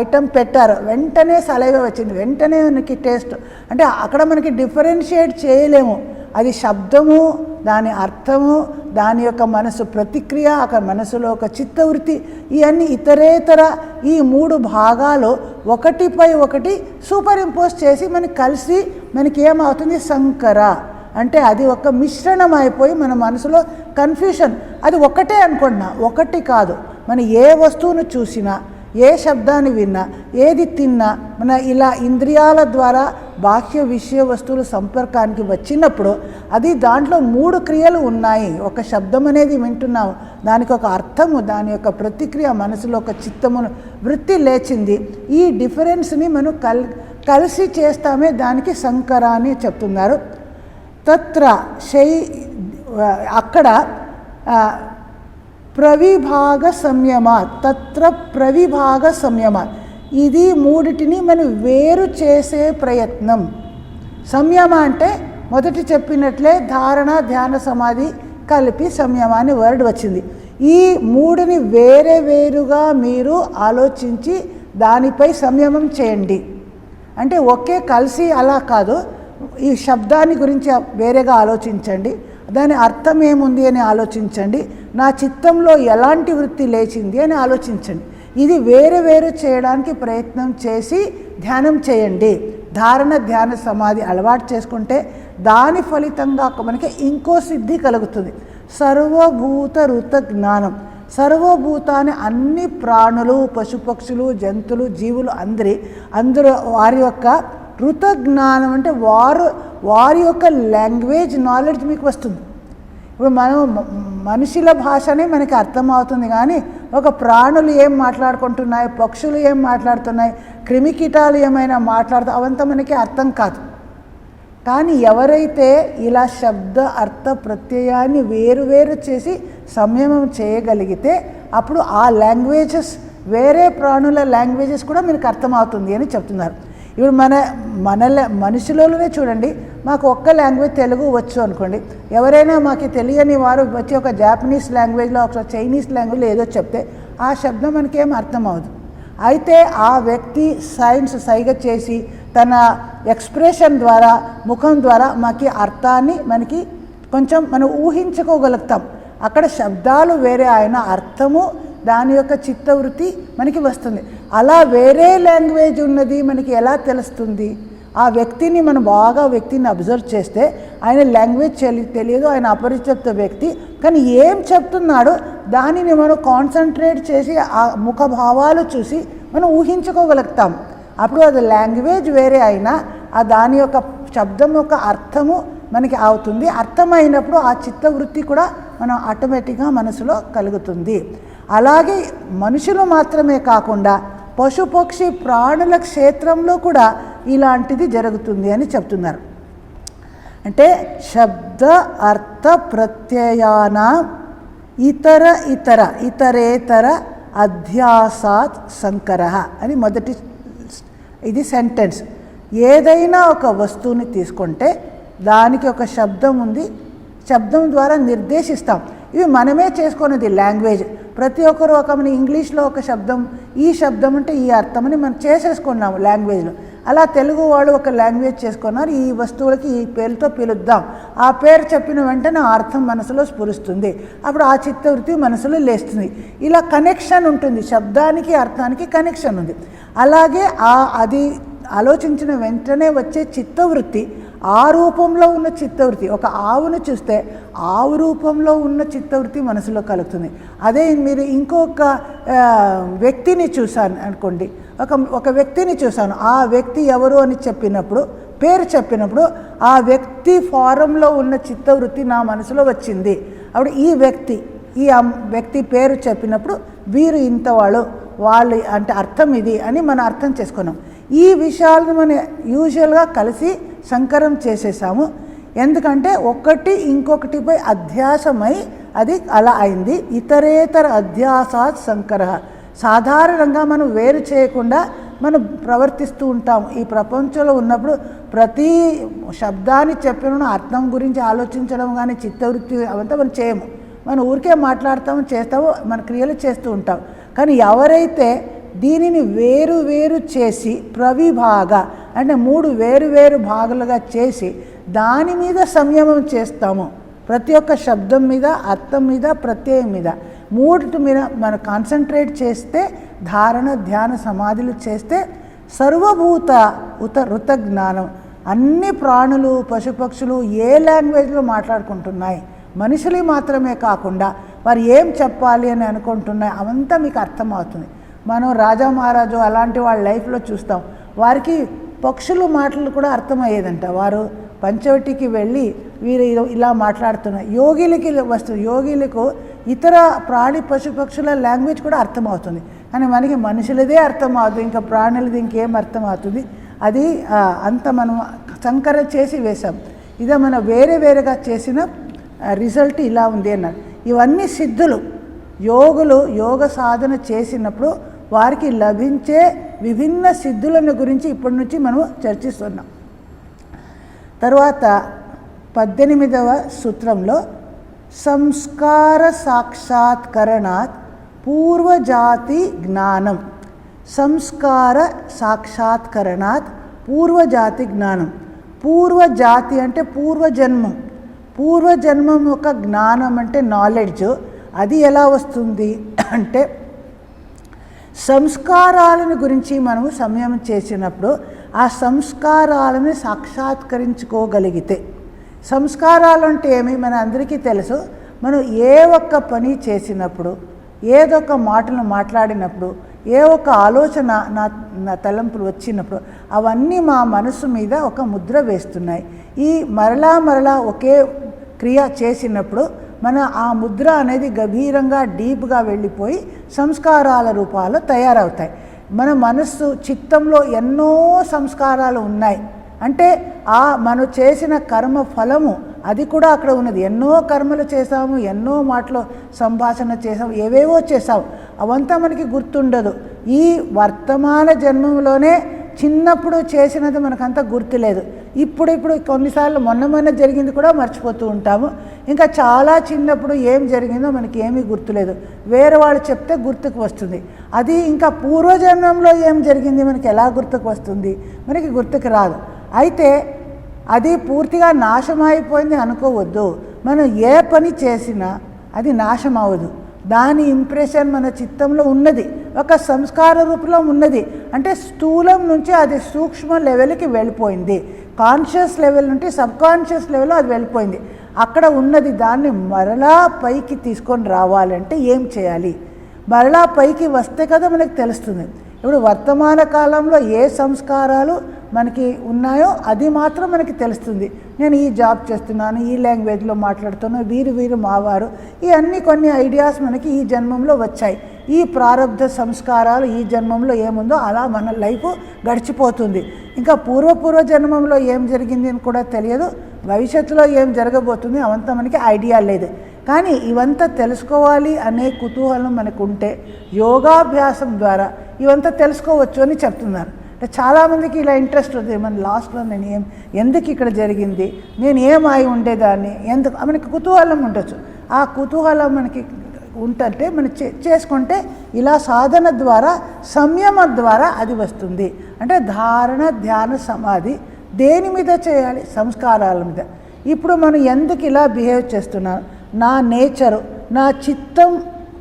ఐటమ్ పెట్టారు, వెంటనే సలైవ వచ్చింది, వెంటనే మనకి టేస్ట్, అంటే అక్కడ మనకి డిఫరెన్షియేట్ చేయలేము. అది శబ్దము, దాని అర్థము, దాని యొక్క మనసు ప్రతిక్రియ, అక్కడ మనసులో ఒక చిత్తవృత్తి, ఇవన్నీ ఇతరేతర ఈ 3 భాగాలు ఒకటిపై ఒకటి సూపర్ ఇంపోజ్ చేసి మనకి కలిసి మనకి ఏమవుతుంది, సంకర అంటే అది ఒక మిశ్రణం అయిపోయి మన మనసులో కన్ఫ్యూషన్. అది ఒకటే అనుకుంటున్నా, ఒకటి కాదు. మనం ఏ వస్తువును చూసినా, ఏ శబ్దాన్ని విన్నా, ఏది తిన్నా, మన ఇలా ఇంద్రియాల ద్వారా బాహ్య విషయ వస్తువులు సంపర్కానికి వచ్చినప్పుడు అది దాంట్లో 3 క్రియలు ఉన్నాయి. ఒక శబ్దం అనేది వింటున్నాము, దానికి ఒక అర్థము, దాని యొక్క ప్రతిక్రియ, మనసులో ఒక చిత్తమును వృత్తి లేచింది. ఈ డిఫరెన్స్ని మనం కలిసి చేస్తామే, దానికి సంకర అని చెప్తున్నారు. తత్ర అక్కడ ప్రవిభాగ సంయమ, తత్ర ప్రవిభాగ సంయమ, ఇది 3టిని మనం వేరు చేసే ప్రయత్నం. సంయమ అంటే మొదటి చెప్పినట్లే ధారణ, ధ్యాన, సమాధి కలిపి సంయమ అని వర్డ్ వచ్చింది. ఈ 3ని వేరే వేరుగా మీరు ఆలోచించి దానిపై సంయమం చేయండి. అంటే ఒకే కలిసి అలా కాదు, ఈ శబ్దాన్ని గురించి వేరేగా ఆలోచించండి, దాని అర్థం ఏముంది అని ఆలోచించండి, నా చిత్తంలో ఎలాంటి వృత్తి లేచింది అని ఆలోచించండి. ఇది వేరు వేరు చేయడానికి ప్రయత్నం చేసి ధ్యానం చేయండి. ధారణ, ధ్యాన, సమాధి అలవాటు చేసుకుంటే దాని ఫలితంగా మనకి ఇంకో సిద్ధి కలుగుతుంది, సర్వభూత ఋత జ్ఞానం. సర్వభూతాన్ని అన్ని ప్రాణులు, పశుపక్షులు, జంతువులు, జీవులు అందరూ వారి యొక్క ఋత జ్ఞానం అంటే వారి యొక్క లాంగ్వేజ్ నాలెడ్జ్ మీకు వస్తుంది. ఇప్పుడు మనం మనుషుల భాషనే మనకి అర్థమవుతుంది, కానీ ఒక ప్రాణులు ఏం మాట్లాడుకుంటున్నాయి, పక్షులు ఏం మాట్లాడుతున్నాయి, క్రిమికీటాలు ఏమైనా మాట్లాడుతాయి, అవంతా మనకి అర్థం కాదు. కానీ ఎవరైతే ఇలా శబ్ద అర్థ ప్రత్యయాన్ని వేరు చేసి సంయమం చేయగలిగితే అప్పుడు ఆ లాంగ్వేజెస్, వేరే ప్రాణుల లాంగ్వేజెస్ కూడా మనకు అర్థమవుతుంది అని చెప్తున్నారు. ఇప్పుడు మనుషులలోనే చూడండి, మాకు ఒక్క లాంగ్వేజ్ తెలుగు వచ్చు అనుకోండి, ఎవరైనా మాకు తెలియని వారు వచ్చి ఒక జాపనీస్ లాంగ్వేజ్లో, ఒక చైనీస్ లాంగ్వేజ్లో ఏదో చెప్తే ఆ శబ్దం మనకేం అర్థం అవ్వదు. అయితే ఆ వ్యక్తి సైగ చేసి తన ఎక్స్ప్రెషన్ ద్వారా, ముఖం ద్వారా మాకు అర్థాన్ని మనకి కొంచెం మనం ఊహించుకోగలుగుతాం. అక్కడ శబ్దాలు వేరే అయిన అర్థము, దాని యొక్క చిత్తవృత్తి మనకి వస్తుంది. అలా వేరే లాంగ్వేజ్ ఉన్నది మనకి ఎలా తెలుస్తుంది? ఆ వ్యక్తిని మనం బాగా వ్యక్తిని అబ్జర్వ్ చేస్తే ఆయన లాంగ్వేజ్ తెలియదు, ఆయన అపరిచిత వ్యక్తి, కానీ ఏం చెప్తున్నాడో దానిని మనం కాన్సన్ట్రేట్ చేసి ఆ ముఖభావాలు చూసి మనం ఊహించుకోగలుగుతాం. అప్పుడు అది లాంగ్వేజ్ వేరే అయినా ఆ దాని యొక్క శబ్దం యొక్క అర్థము మనకి అవుతుంది. అర్థమైనప్పుడు ఆ చిత్తవృత్తి కూడా మనం ఆటోమేటిక్గా మనసులో కలుగుతుంది. అలాగే మనుషులు మాత్రమే కాకుండా పశుపక్షి ప్రాణుల క్షేత్రంలో కూడా ఇలాంటిది జరుగుతుంది అని చెప్తున్నారు. అంటే శబ్ద అర్థ ప్రత్యయాన ఇతరేతర అధ్యాసాత్ సంకర అని మొదటి ఇది సెంటెన్స్. ఏదైనా ఒక వస్తువుని తీసుకుంటే దానికి ఒక శబ్దం ఉంది, శబ్దం ద్వారా నిర్దేశిస్తాం. ఇవి మనమే చేసుకునేది లాంగ్వేజ్. ప్రతి ఒక్కరు ఒక మన ఇంగ్లీష్లో ఒక శబ్దం, ఈ శబ్దం అంటే ఈ అర్థం అని మనం చేసేసుకున్నాము లాంగ్వేజ్లో. అలా తెలుగు వాళ్ళు ఒక లాంగ్వేజ్ చేసుకున్నారు, ఈ వస్తువులకి ఈ పేరుతో పిలుద్దాం. ఆ పేరు చెప్పిన వెంటనే ఆ అర్థం మనసులో స్ఫురిస్తుంది, అప్పుడు ఆ చిత్తవృత్తి మనసులో లేస్తుంది. ఇలా కనెక్షన్ ఉంటుంది, శబ్దానికి అర్థానికి కనెక్షన్ ఉంది. అలాగే అది ఆలోచించిన వెంటనే వచ్చే చిత్తవృత్తి ఆ రూపంలో ఉన్న చిత్తవృత్తి. ఒక ఆవును చూస్తే ఆవు రూపంలో ఉన్న చిత్తవృత్తి మనసులో కలుగుతుంది. అదే మీరు ఇంకొక వ్యక్తిని చూశాను అనుకోండి, ఒక వ్యక్తిని చూశాను, ఆ వ్యక్తి ఎవరు అని చెప్పినప్పుడు, పేరు చెప్పినప్పుడు ఆ వ్యక్తి ఫారంలో ఉన్న చిత్తవృత్తి నా మనసులో వచ్చింది. అప్పుడు ఈ వ్యక్తి పేరు చెప్పినప్పుడు వీరు ఇంతవాళ్ళు, వాళ్ళు అంటే అర్థం ఇది అని మనం అర్థం చేసుకున్నాం. ఈ విషయాలను మనం యూజువల్గా కలిసి సంకరం చేసేసాము. ఎందుకంటే ఒకటి ఇంకొకటిపై అధ్యాసమై అది అలా అయింది. ఇతరేతర అధ్యాసాత్ సంకర. సాధారణంగా మనం వేరు చేయకుండా మనం ప్రవర్తిస్తూ ఉంటాము. ఈ ప్రపంచంలో ఉన్నప్పుడు ప్రతి శబ్దాన్ని చెప్పిన అర్థం గురించి ఆలోచించడం కానీ చిత్తవృత్తి అవంతా మనం చేయము. మనం ఊరికే మాట్లాడతాము, చేస్తాము, మన క్రియలు చేస్తూ ఉంటాం. కానీ ఎవరైతే దీనిని వేరు వేరు చేసి ప్రవిభాగ అంటే 3 వేరు వేరు భాగాలుగా చేసి దాని మీద సంయమం చేస్తాము, ప్రతి ఒక్క శబ్దం మీద, అర్థం మీద, ప్రత్యయం మీద, 3 మీద మనం కాన్సన్ట్రేట్ చేస్తే, ధారణ ధ్యాన సమాధులు చేస్తే సర్వభూత ఋత జ్ఞానం. అన్ని ప్రాణులు పశుపక్షులు ఏ లాంగ్వేజ్లో మాట్లాడుకుంటున్నాయి, మనుషులు మాత్రమే కాకుండా వారు ఏం చెప్పాలి అని అనుకుంటున్నాయి అవంతా మీకు అర్థమవుతుంది. మనం రాజా మహారాజు అలాంటి వాళ్ళ లైఫ్లో చూస్తాం, వారికి పక్షులు మాటలు కూడా అర్థమయ్యేదంట. వారు పంచవటికి వెళ్ళి వీరు ఇలా మాట్లాడుతున్నారు. యోగిలకు ఇతర ప్రాణి పశుపక్షుల లాంగ్వేజ్ కూడా అర్థమవుతుంది. కానీ మనకి మనుషులదే అర్థమవుతుంది, ఇంకా ప్రాణులది ఇంకేం అర్థమవుతుంది. అది అంత మనం సంకర చేసి వేశాం. ఇదే మనం వేరే వేరేగా చేసిన రిజల్ట్ ఇలా ఉంది అన్నారు. ఇవన్నీ సిద్ధులు. యోగులు యోగ సాధన చేసినప్పుడు వారికి లభించే విభిన్న సిద్ధులను గురించి ఇప్పటి నుంచి మనం చర్చిస్తున్నాం. తర్వాత 18వ సూత్రంలో సంస్కార సాక్షాత్కరణాత్ పూర్వజాతి జ్ఞానం. సంస్కార సాక్షాత్కరణాత్ పూర్వజాతి జ్ఞానం. పూర్వజాతి అంటే పూర్వజన్మం. పూర్వజన్మం యొక్క జ్ఞానం అంటే నాలెడ్జ్. అది ఎలా వస్తుంది అంటే సంస్కారాలను గురించి మనము సంయమం చేసినప్పుడు ఆ సంస్కారాలను సాక్షాత్కరించుకోగలిగితే. సంస్కారాలు అంటే ఏమి మన అందరికీ తెలుసు. మనం ఏ ఒక్క పని చేసినప్పుడు, ఏదొక మాటలు మాట్లాడినప్పుడు, ఏ ఒక్క ఆలోచన నా తలంపులు వచ్చినప్పుడు అవన్నీ మా మనసు మీద ఒక ముద్ర వేస్తున్నాయి. ఈ మరలా ఒకే క్రియ చేసినప్పుడు మన ఆ ముద్ర అనేది గభీరంగా డీప్గా వెళ్ళిపోయి సంస్కారాల రూపాలు తయారవుతాయి. మన మనస్సు చిత్తంలో ఎన్నో సంస్కారాలు ఉన్నాయి. అంటే మనం చేసిన కర్మ ఫలము అది కూడా అక్కడ ఉన్నది. ఎన్నో కర్మలు చేసాము, ఎన్నో మాటలు సంభాషణ చేసాము, ఏవేవో చేసాము, అవంతా మనకి గుర్తుండదు. ఈ వర్తమాన జన్మంలోనే చిన్నప్పుడు చేసినది మనకంతా గుర్తులేదు. ఇప్పుడు కొన్నిసార్లు మొన్న జరిగింది కూడా మర్చిపోతూ ఉంటాము. ఇంకా చాలా చిన్నప్పుడు ఏం జరిగిందో మనకి ఏమీ గుర్తులేదు, వేరే వాళ్ళు చెప్తే గుర్తుకు వస్తుంది. అది ఇంకా పూర్వజన్మంలో ఏం జరిగింది మనకి ఎలా గుర్తుకు వస్తుంది, మనకి గుర్తుకు రాదు. అయితే అది పూర్తిగా నాశమైపోయింది అనుకోవద్దు. మనం ఏ పని చేసినా అది నాశం అవ్వదు. దాని ఇంప్రెషన్ మన చిత్తంలో ఉన్నది, ఒక సంస్కార రూపంలో ఉన్నది. అంటే స్థూలం నుంచి అది సూక్ష్మ లెవెల్కి వెళ్ళిపోయింది. కాన్షియస్ లెవెల్ నుండి సబ్కాన్షియస్ లెవెల్లో అది వెళ్ళిపోయింది. అక్కడ ఉన్నది. దాన్ని మరలా పైకి తీసుకొని రావాలంటే ఏం చేయాలి? మరలా పైకి వస్తే కదా మనకు తెలుస్తుంది. ఇప్పుడు వర్తమాన కాలంలో ఏ సంస్కారాలు మనకి ఉన్నాయో అది మాత్రం మనకి తెలుస్తుంది. నేను ఈ జాబ్ చేస్తున్నాను, ఈ లాంగ్వేజ్లో మాట్లాడుతున్నాను, వీరు మావారు, ఈ కొన్ని ఐడియాస్ మనకి ఈ జన్మంలో వచ్చాయి. ఈ ప్రారబ్ధ సంస్కారాలు ఈ జన్మంలో ఏముందో అలా మన లైఫ్ గడిచిపోతుంది. ఇంకా పూర్వ జన్మంలో ఏం జరిగింది అని కూడా తెలియదు, భవిష్యత్తులో ఏం జరగబోతుంది అవంతా మనకి ఐడియా లేదు. కానీ ఇవంతా తెలుసుకోవాలి అనే కుతూహలం మనకు ఉంటే యోగాభ్యాసం ద్వారా ఇవంతా తెలుసుకోవచ్చు అని చెప్తున్నారు. చాలామందికి ఇలా ఇంట్రెస్ట్ ఉంది. మన లాస్ట్లో నేను ఎందుకు ఇక్కడ జరిగింది, నేను ఏమై ఉండేదాన్ని, ఎందుకు మనకి కుతూహలం ఉండొచ్చు. ఆ కుతూహలం మనకి ఉంటే మనం చేసుకుంటే ఇలా సాధన ద్వారా సంయమ ద్వారా అది వస్తుంది. అంటే ధారణ ధ్యాన సమాధి దేని మీద చేయాలి? సంస్కారాల మీద. ఇప్పుడు మనం ఎందుకు ఇలా బిహేవ్ చేస్తున్నాను, నా నేచరు, నా చిత్తం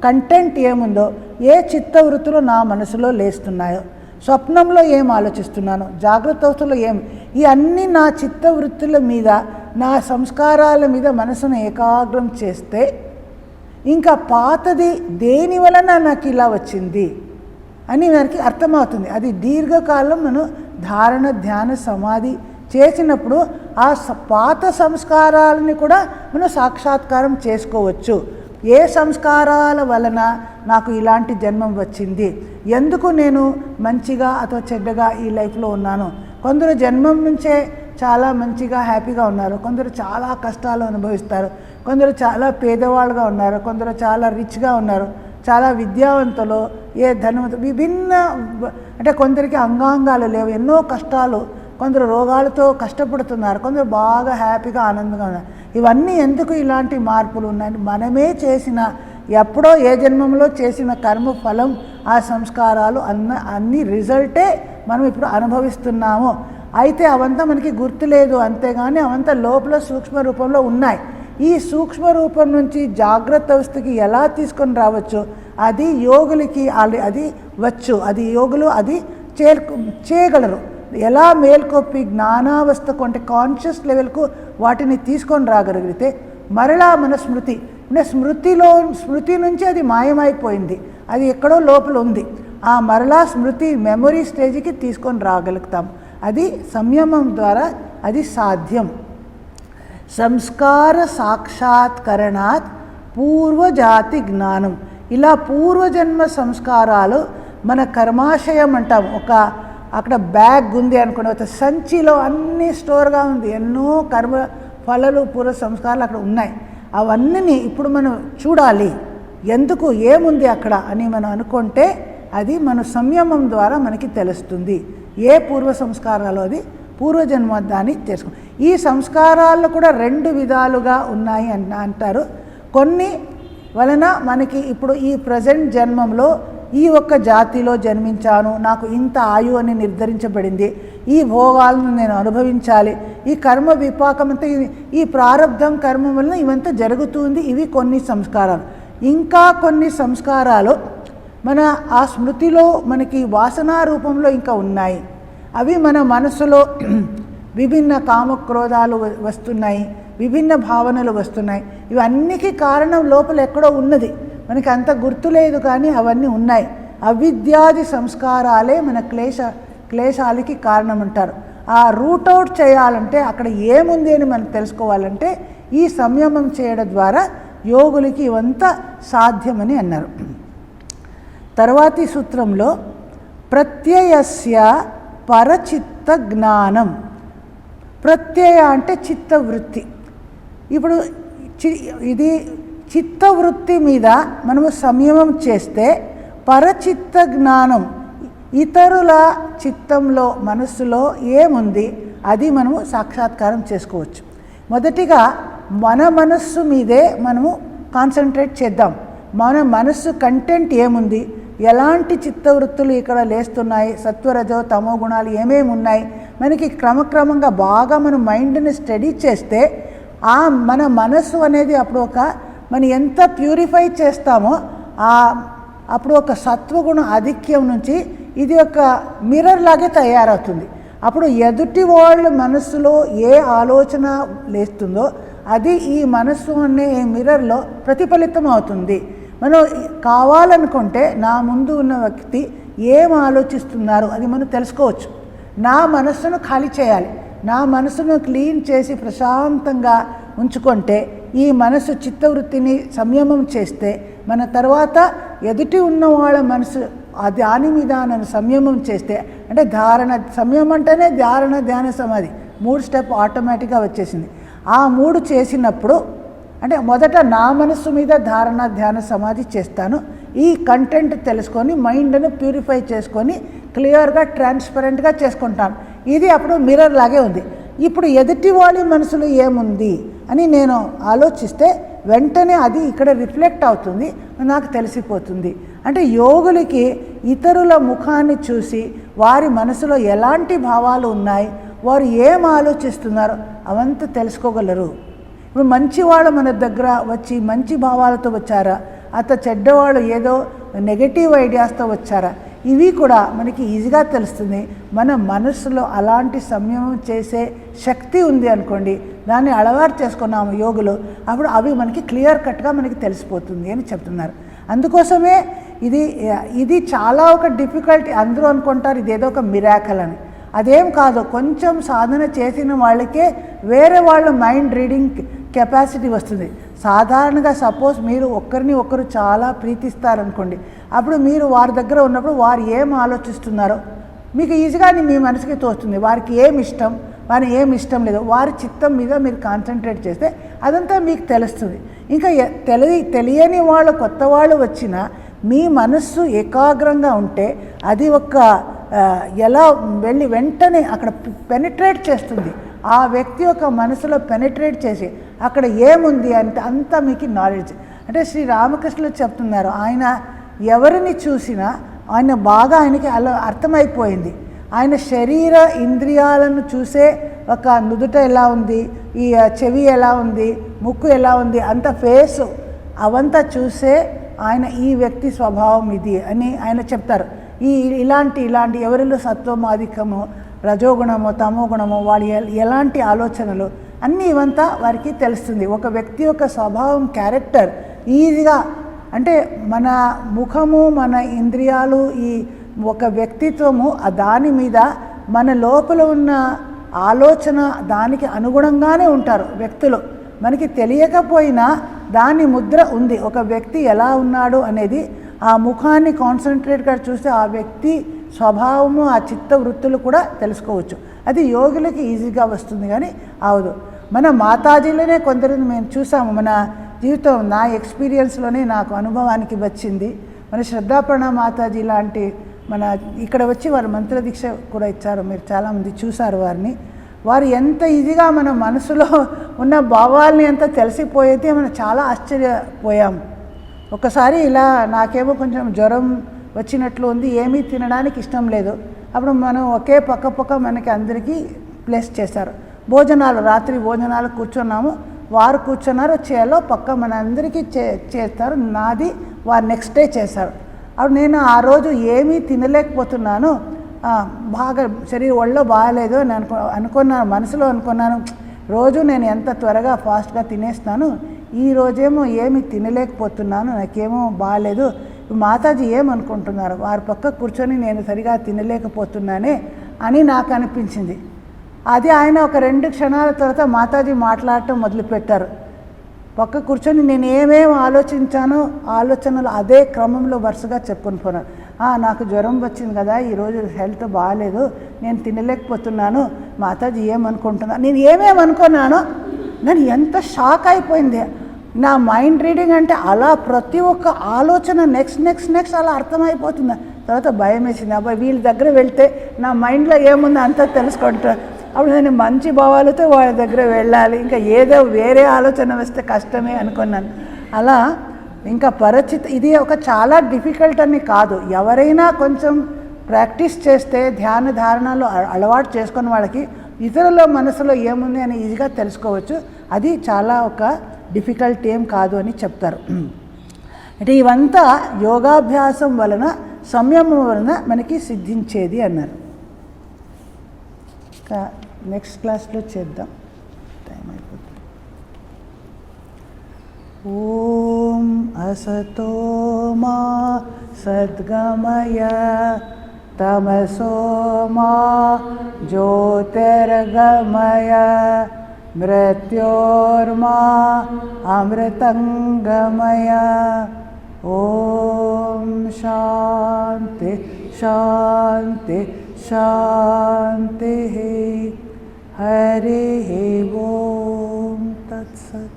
కంటెంట్ ఏముందో, ఏ చిత్తవృత్తులు నా మనసులో లేస్తున్నాయో, స్వప్నంలో ఏం ఆలోచిస్తున్నాను, జాగ్రత్త అవస్థలో ఏం, ఈ అన్నీ నా చిత్తవృత్తుల మీద, నా సంస్కారాల మీద మనసును ఏకాగ్రం చేస్తే ఇంకా పాతది దేని వలన నాకు ఇలా వచ్చింది అని మనకి అర్థమవుతుంది. అది దీర్ఘకాలం మనం ధారణ ధ్యాన సమాధి చేసినప్పుడు ఆ పాత సంస్కారాలని కూడా మనం సాక్షాత్కారం చేసుకోవచ్చు. ఏ సంస్కారాల వలన నాకు ఇలాంటి జన్మం వచ్చింది, ఎందుకు నేను మంచిగా అథవా చెడ్డగా ఈ లైఫ్లో ఉన్నాను. కొందరు జన్మం నుంచే చాలా మంచిగా హ్యాపీగా ఉన్నారు, కొందరు చాలా కష్టాలు అనుభవిస్తారు, కొందరు చాలా పేదవాళ్ళుగా ఉన్నారు, కొందరు చాలా రిచ్గా ఉన్నారు, చాలా విద్యావంతులు, ఏ ధనవంతులు, విభిన్న, అంటే కొందరికి అంగాంగాలు లేవు, ఎన్నో కష్టాలు, కొందరు రోగాలతో కష్టపడుతున్నారు, కొందరు బాగా హ్యాపీగా ఆనందంగా ఉన్నారు. ఇవన్నీ ఎందుకు ఇలాంటి మార్పులు ఉన్నాయి? మనమే చేసిన, ఎప్పుడో ఏ జన్మంలో చేసిన కర్మ ఫలం, ఆ సంస్కారాలు అన్ని రిజల్టే మనం ఇప్పుడు అనుభవిస్తున్నాము. అయితే అవంతా మనకి గుర్తులేదు, అంతేగాని అవంతా లోపల సూక్ష్మ రూపంలో ఉన్నాయి. ఈ సూక్ష్మ రూపం నుంచి జాగ్రత్త అవస్థకి ఎలా తీసుకొని రావచ్చు, అది యోగులకి అది వచ్చు, అది యోగులు అది చేయగలరు. ఎలా మేల్కొప్పి జ్ఞానావస్థకు అంటే కాన్షియస్ లెవెల్కు వాటిని తీసుకొని రాగలిగితే మరలా మన స్మృతి, అంటే స్మృతి నుంచి అది మాయమైపోయింది, అది ఎక్కడో లోపల ఉంది, ఆ మరలా స్మృతి మెమొరీ స్టేజ్కి తీసుకొని రాగలుగుతాం. అది సంయమం ద్వారా అది సాధ్యం. సంస్కార సాక్షాత్కరణాత్ పూర్వజాతి జ్ఞానం. ఇలా పూర్వజన్మ సంస్కారాలు మన కర్మాశయం అంటాం. అక్కడ బ్యాగ్ ఉంది అనుకునే, ఒక సంచిలో అన్నీ స్టోర్గా ఉంది, ఎన్నో కర్మ ఫలాలు పూర్వ సంస్కారాలు అక్కడ ఉన్నాయి. అవన్నీ ఇప్పుడు మనం చూడాలి, ఎందుకు ఏముంది అక్కడ అని మనం అనుకుంటే అది మన సంయమం ద్వారా మనకి తెలుస్తుంది. ఏ పూర్వ సంస్కారాలు అది పూర్వజన్మ దాన్ని తెలుసుకో. ఈ సంస్కారాలు కూడా 2 విధాలుగా ఉన్నాయి అంటారు. కొన్ని వలన మనకి ఇప్పుడు ఈ ప్రజెంట్ జన్మంలో ఈ ఒక్క జాతిలో జన్మించాను, నాకు ఇంత ఆయు అని నిర్ధారించబడింది, ఈ భోగాలను నేను అనుభవించాలి, ఈ కర్మ విపాకం అంతా ఈ ప్రారంధం కర్మ వలన ఇవంతా జరుగుతుంది. ఇవి కొన్ని సంస్కారాలు. ఇంకా కొన్ని సంస్కారాలు మన ఆ స్మృతిలో మనకి వాసనా రూపంలో ఇంకా ఉన్నాయి. అవి మన మనసులో విభిన్న కామక్రోధాలు వస్తున్నాయి, విభిన్న భావనలు వస్తున్నాయి. ఇవన్నీకి కారణం లోపల ఎక్కడో ఉన్నది, మనకి అంత గుర్తులేదు, కానీ అవన్నీ ఉన్నాయి. అవిద్యాది సంస్కారాలే మన క్లేశాలకి కారణం అంటారు. ఆ రూట్ అవుట్ చేయాలంటే, అక్కడ ఏముంది అని మనం తెలుసుకోవాలంటే ఈ సంయమం చేయడం ద్వారా యోగులకి ఇవంతా సాధ్యమని అన్నారు. తర్వాతి సూత్రంలో ప్రత్యయస్య పరచిత్త జ్ఞానం. ప్రత్యయ అంటే చిత్తవృత్తి. ఇప్పుడు ఇది చిత్తవృత్తి మీద మనము సంయమం చేస్తే పరచిత్త జ్ఞానం, ఇతరుల చిత్తంలో మనస్సులో ఏముంది అది మనము సాక్షాత్కారం చేసుకోవచ్చు. మొదటిగా మన మనస్సు మీదే మనము కాన్సన్ట్రేట్ చేద్దాం. మన మనస్సు కంటెంట్ ఏముంది, ఎలాంటి చిత్తవృత్తులు ఇక్కడ లేస్తున్నాయి, సత్వరజో తమో గుణాలు ఏమేమి ఉన్నాయి, మనకి క్రమక్రమంగా బాగా మన మైండ్ని స్టడీ చేస్తే ఆ మన మనస్సు అనేది అప్పుడు మనం ఎంత ప్యూరిఫై చేస్తామో అప్పుడు ఒక సత్వగుణ ఆధిక్యం నుంచి ఇది ఒక మిర్రర్ లాగే తయారవుతుంది. అప్పుడు ఎదుటి వాళ్ళ మనస్సులో ఏ ఆలోచన లేస్తుందో అది ఈ మనస్సు అనే మిర్రర్లో ప్రతిఫలితం అవుతుంది. మనం కావాలనుకుంటే నా ముందు ఉన్న వ్యక్తి ఏం ఆలోచిస్తున్నారు అది మనం తెలుసుకోవచ్చు. నా మనస్సును ఖాళీ చేయాలి, నా మనసును క్లీన్ చేసి ప్రశాంతంగా ఉంచుకుంటే, ఈ మనసు చిత్తవృత్తిని సంయమం చేస్తే మన తర్వాత ఎదుటి ఉన్న వాళ్ళ మనసు దాని మీద నన్ను సంయమం చేస్తే, అంటే ధారణ, సంయమం అంటేనే ధారణ ధ్యాన సమాధి 3 స్టెప్ ఆటోమేటిక్గా వచ్చేసింది. ఆ 3 చేసినప్పుడు అంటే మొదట నా మనస్సు మీద ధారణ ధ్యాన సమాధి చేస్తాను, ఈ కంటెంట్ తెలుసుకొని మైండ్ను ప్యూరిఫై చేసుకొని క్లియర్గా ట్రాన్స్పరెంట్గా చేసుకుంటాను. ఇది అప్పుడు మిర్రర్ లాగే ఉంది. ఇప్పుడు ఎదుటి వాళ్ళ మనసులో ఏముంది అని నేను ఆలోచిస్తే వెంటనే అది ఇక్కడ రిఫ్లెక్ట్ అవుతుంది, నాకు తెలిసిపోతుంది. అంటే యోగులకి ఇతరుల ముఖాన్ని చూసి వారి మనసులో ఎలాంటి భావాలు ఉన్నాయి, వారు ఏం ఆలోచిస్తున్నారో అవంతా తెలుసుకోగలరు. ఇప్పుడు మంచివాళ్ళు మన దగ్గర వచ్చి మంచి భావాలతో వచ్చారా, చెడ్డవాళ్ళు ఏదో నెగటివ్ ఐడియాస్తో వచ్చారా, ఇవి కూడా మనకి ఈజీగా తెలుస్తుంది. మన మనస్సులో అలాంటి సంయమం చేసే శక్తి ఉంది అనుకోండి, దాన్ని అలవాటు చేసుకున్నాము యోగులు, అప్పుడు అవి మనకి క్లియర్ కట్గా మనకి తెలిసిపోతుంది అని చెప్తున్నారు. అందుకోసమే ఇది చాలా ఒక డిఫికల్టీ. అందరూ అనుకుంటారు ఇదేదో ఒక మిరాకల్ అని. అదేం కాదు. కొంచెం సాధన చేసిన వాళ్ళకే వేరే వాళ్ళ మైండ్ రీడింగ్ కెపాసిటీ వస్తుంది. సాధారణంగా సపోజ్ మీరు ఒకరిని ఒకరు చాలా ప్రీతిస్తారనుకోండి, అప్పుడు మీరు వారి దగ్గర ఉన్నప్పుడు వారు ఏం ఆలోచిస్తున్నారో మీకు ఈజీగా మీ మనసుకి తోస్తుంది. వారికి ఏమి ఇష్టం, వారికి ఏమి ఇష్టం లేదు, వారి చిత్తం మీద మీరు కాన్సన్ట్రేట్ చేస్తే అదంతా మీకు తెలుస్తుంది. ఇంకా తెలియని వాళ్ళు కొత్త వాళ్ళు వచ్చినా మీ మనస్సు ఏకాగ్రంగా ఉంటే అది ఒక ఎలా వెళ్ళి వెంటనే అక్కడ పెనిట్రేట్ చేస్తుంది. ఆ వ్యక్తి యొక్క మనసులో పెనిట్రేట్ చేసి అక్కడ ఏముంది అంటే అంతా మీకు నాలెడ్జ్. అంటే శ్రీ రామకృష్ణులు చెప్తున్నారు, ఆయన ఎవరిని చూసినా ఆయనకి అలా అర్థమైపోయింది. ఆయన శరీర ఇంద్రియాలను చూసే ఒక నుదుట ఎలా ఉంది, ఈ చెవి ఎలా ఉంది, ముక్కు ఎలా ఉంది, అంత ఫేసు అవంతా చూసే ఆయన ఈ వ్యక్తి స్వభావం ఇది అని ఆయన చెప్తారు. ఇలాంటి ఎవరిలో సత్వమాధికము, రజోగుణము, తమోగుణము, వాళ్ళు ఎలాంటి ఆలోచనలు అన్నీ ఇవంతా వారికి తెలుస్తుంది. ఒక వ్యక్తి యొక్క స్వభావం, క్యారెక్టర్ ఈజీగా అంటే మన ముఖము, మన ఇంద్రియాలు, ఈ ఒక వ్యక్తిత్వము దాని మీద మన లోపల ఉన్న ఆలోచన దానికి అనుగుణంగానే ఉంటారు వ్యక్తులు. మనకి తెలియకపోయినా దాని ముద్ర ఉంది. ఒక వ్యక్తి ఎలా ఉన్నాడు అనేది ఆ ముఖాన్ని కాన్సన్ట్రేట్గా చూస్తే ఆ వ్యక్తి స్వభావము, ఆ చిత్త వృత్తులు కూడా తెలుసుకోవచ్చు. అది యోగులకి ఈజీగా వస్తుంది కానీ అవదు. మన మాతాజీలోనే కొందరిని మేము చూసాము. మన జీవితం, నా ఎక్స్పీరియన్స్లోనే నాకు అనుభవానికి వచ్చింది. మన శ్రద్ధాపర్ణ మాతాజీ లాంటి మన ఇక్కడ వచ్చి వారు మంత్రదీక్ష కూడా ఇచ్చారు. మీరు చాలామంది చూశారు వారిని. వారు ఎంత ఈజీగా మన మనసులో ఉన్న భావాల్ని ఎంత తెలిసిపోయేది మనం చాలా ఆశ్చర్యపోయాము. ఒకసారి ఇలా నాకేమో కొంచెం జ్వరం వచ్చినట్లు ఉంది, ఏమీ తినడానికి ఇష్టం లేదు. అప్పుడు మనం ఒకే పక్క మనకి అందరికీ ప్లేస్ చేశారు. భోజనాలు, రాత్రి భోజనాలు కూర్చున్నాము. వారు కూర్చున్నారు చైర్లో, పక్క మన అందరికీ చేస్తారు. నాది వారు నెక్స్ట్ డే చేశారు. అప్పుడు నేను ఆ రోజు ఏమీ తినలేకపోతున్నాను, బాగా శరీరం ఒళ్ళో బాగాలేదు అని అనుకున్నాను. మనసులో అనుకున్నాను, రోజు నేను ఎంత త్వరగా ఫాస్ట్గా తినేస్తాను, ఈ రోజేమో ఏమి తినలేకపోతున్నాను, నాకేమో బాగాలేదు. మాతాజీ ఏమనుకుంటున్నారు, వారి పక్క కూర్చొని నేను సరిగా తినలేకపోతున్నానే అని నాకు అనిపించింది. అది ఆయన ఒక 2 క్షణాల తర్వాత మాతాజీ మాట్లాడటం మొదలుపెట్టారు. పక్క కూర్చొని నేను ఏమేమి ఆలోచించానో ఆలోచనలు అదే క్రమంలో వరుసగా చెప్పుకొని పోనాను. నాకు జ్వరం వచ్చింది కదా, ఈరోజు హెల్త్ బాగాలేదు, నేను తినలేకపోతున్నాను, మాతాజీ ఏమనుకుంటున్నా, నేను ఏమేమి అనుకున్నానో నేను ఎంత షాక్ అయిపోయింది. నా మైండ్ రీడింగ్ అంటే అలా ప్రతి ఒక్క ఆలోచన నెక్స్ట్ అలా అర్థమైపోతుంది. తర్వాత భయం వేసింది, అబ్బాయి వీళ్ళ దగ్గర వెళ్తే నా మైండ్లో ఏముందో అంతా తెలుసుకుంటా. అప్పుడు నేను మంచి భావాలతో వాళ్ళ దగ్గర వెళ్ళాలి, ఇంకా ఏదో వేరే ఆలోచన వస్తే కష్టమే అనుకున్నాను. అలా ఇంకా ఇది ఒక చాలా డిఫికల్ట్ అని కాదు. ఎవరైనా కొంచెం ప్రాక్టీస్ చేస్తే ధ్యాన ధారణలో అలవాటు చేసుకున్న వాళ్ళకి ఇతరుల మనసులో ఏముంది అని ఈజీగా తెలుసుకోవచ్చు. అది చాలా ఒక డిఫికల్ట్ ఏం కాదు అని చెప్తారు. అంటే ఇవంతా యోగాభ్యాసం వలన, సంయమం వలన మనకి సిద్ధించేది అన్నారు. ఇంకా నెక్స్ట్ క్లాస్లో చేద్దాం, టైం అయిపోతుంది. ఓం అసతో మా సద్గమయ తమసో మా జ్యోతిర్గమయ మృత్యోర్మా అమృతంగమయ. ఓం శాంతి శాంతి శాంతి. హరి ఓం తత్సత్.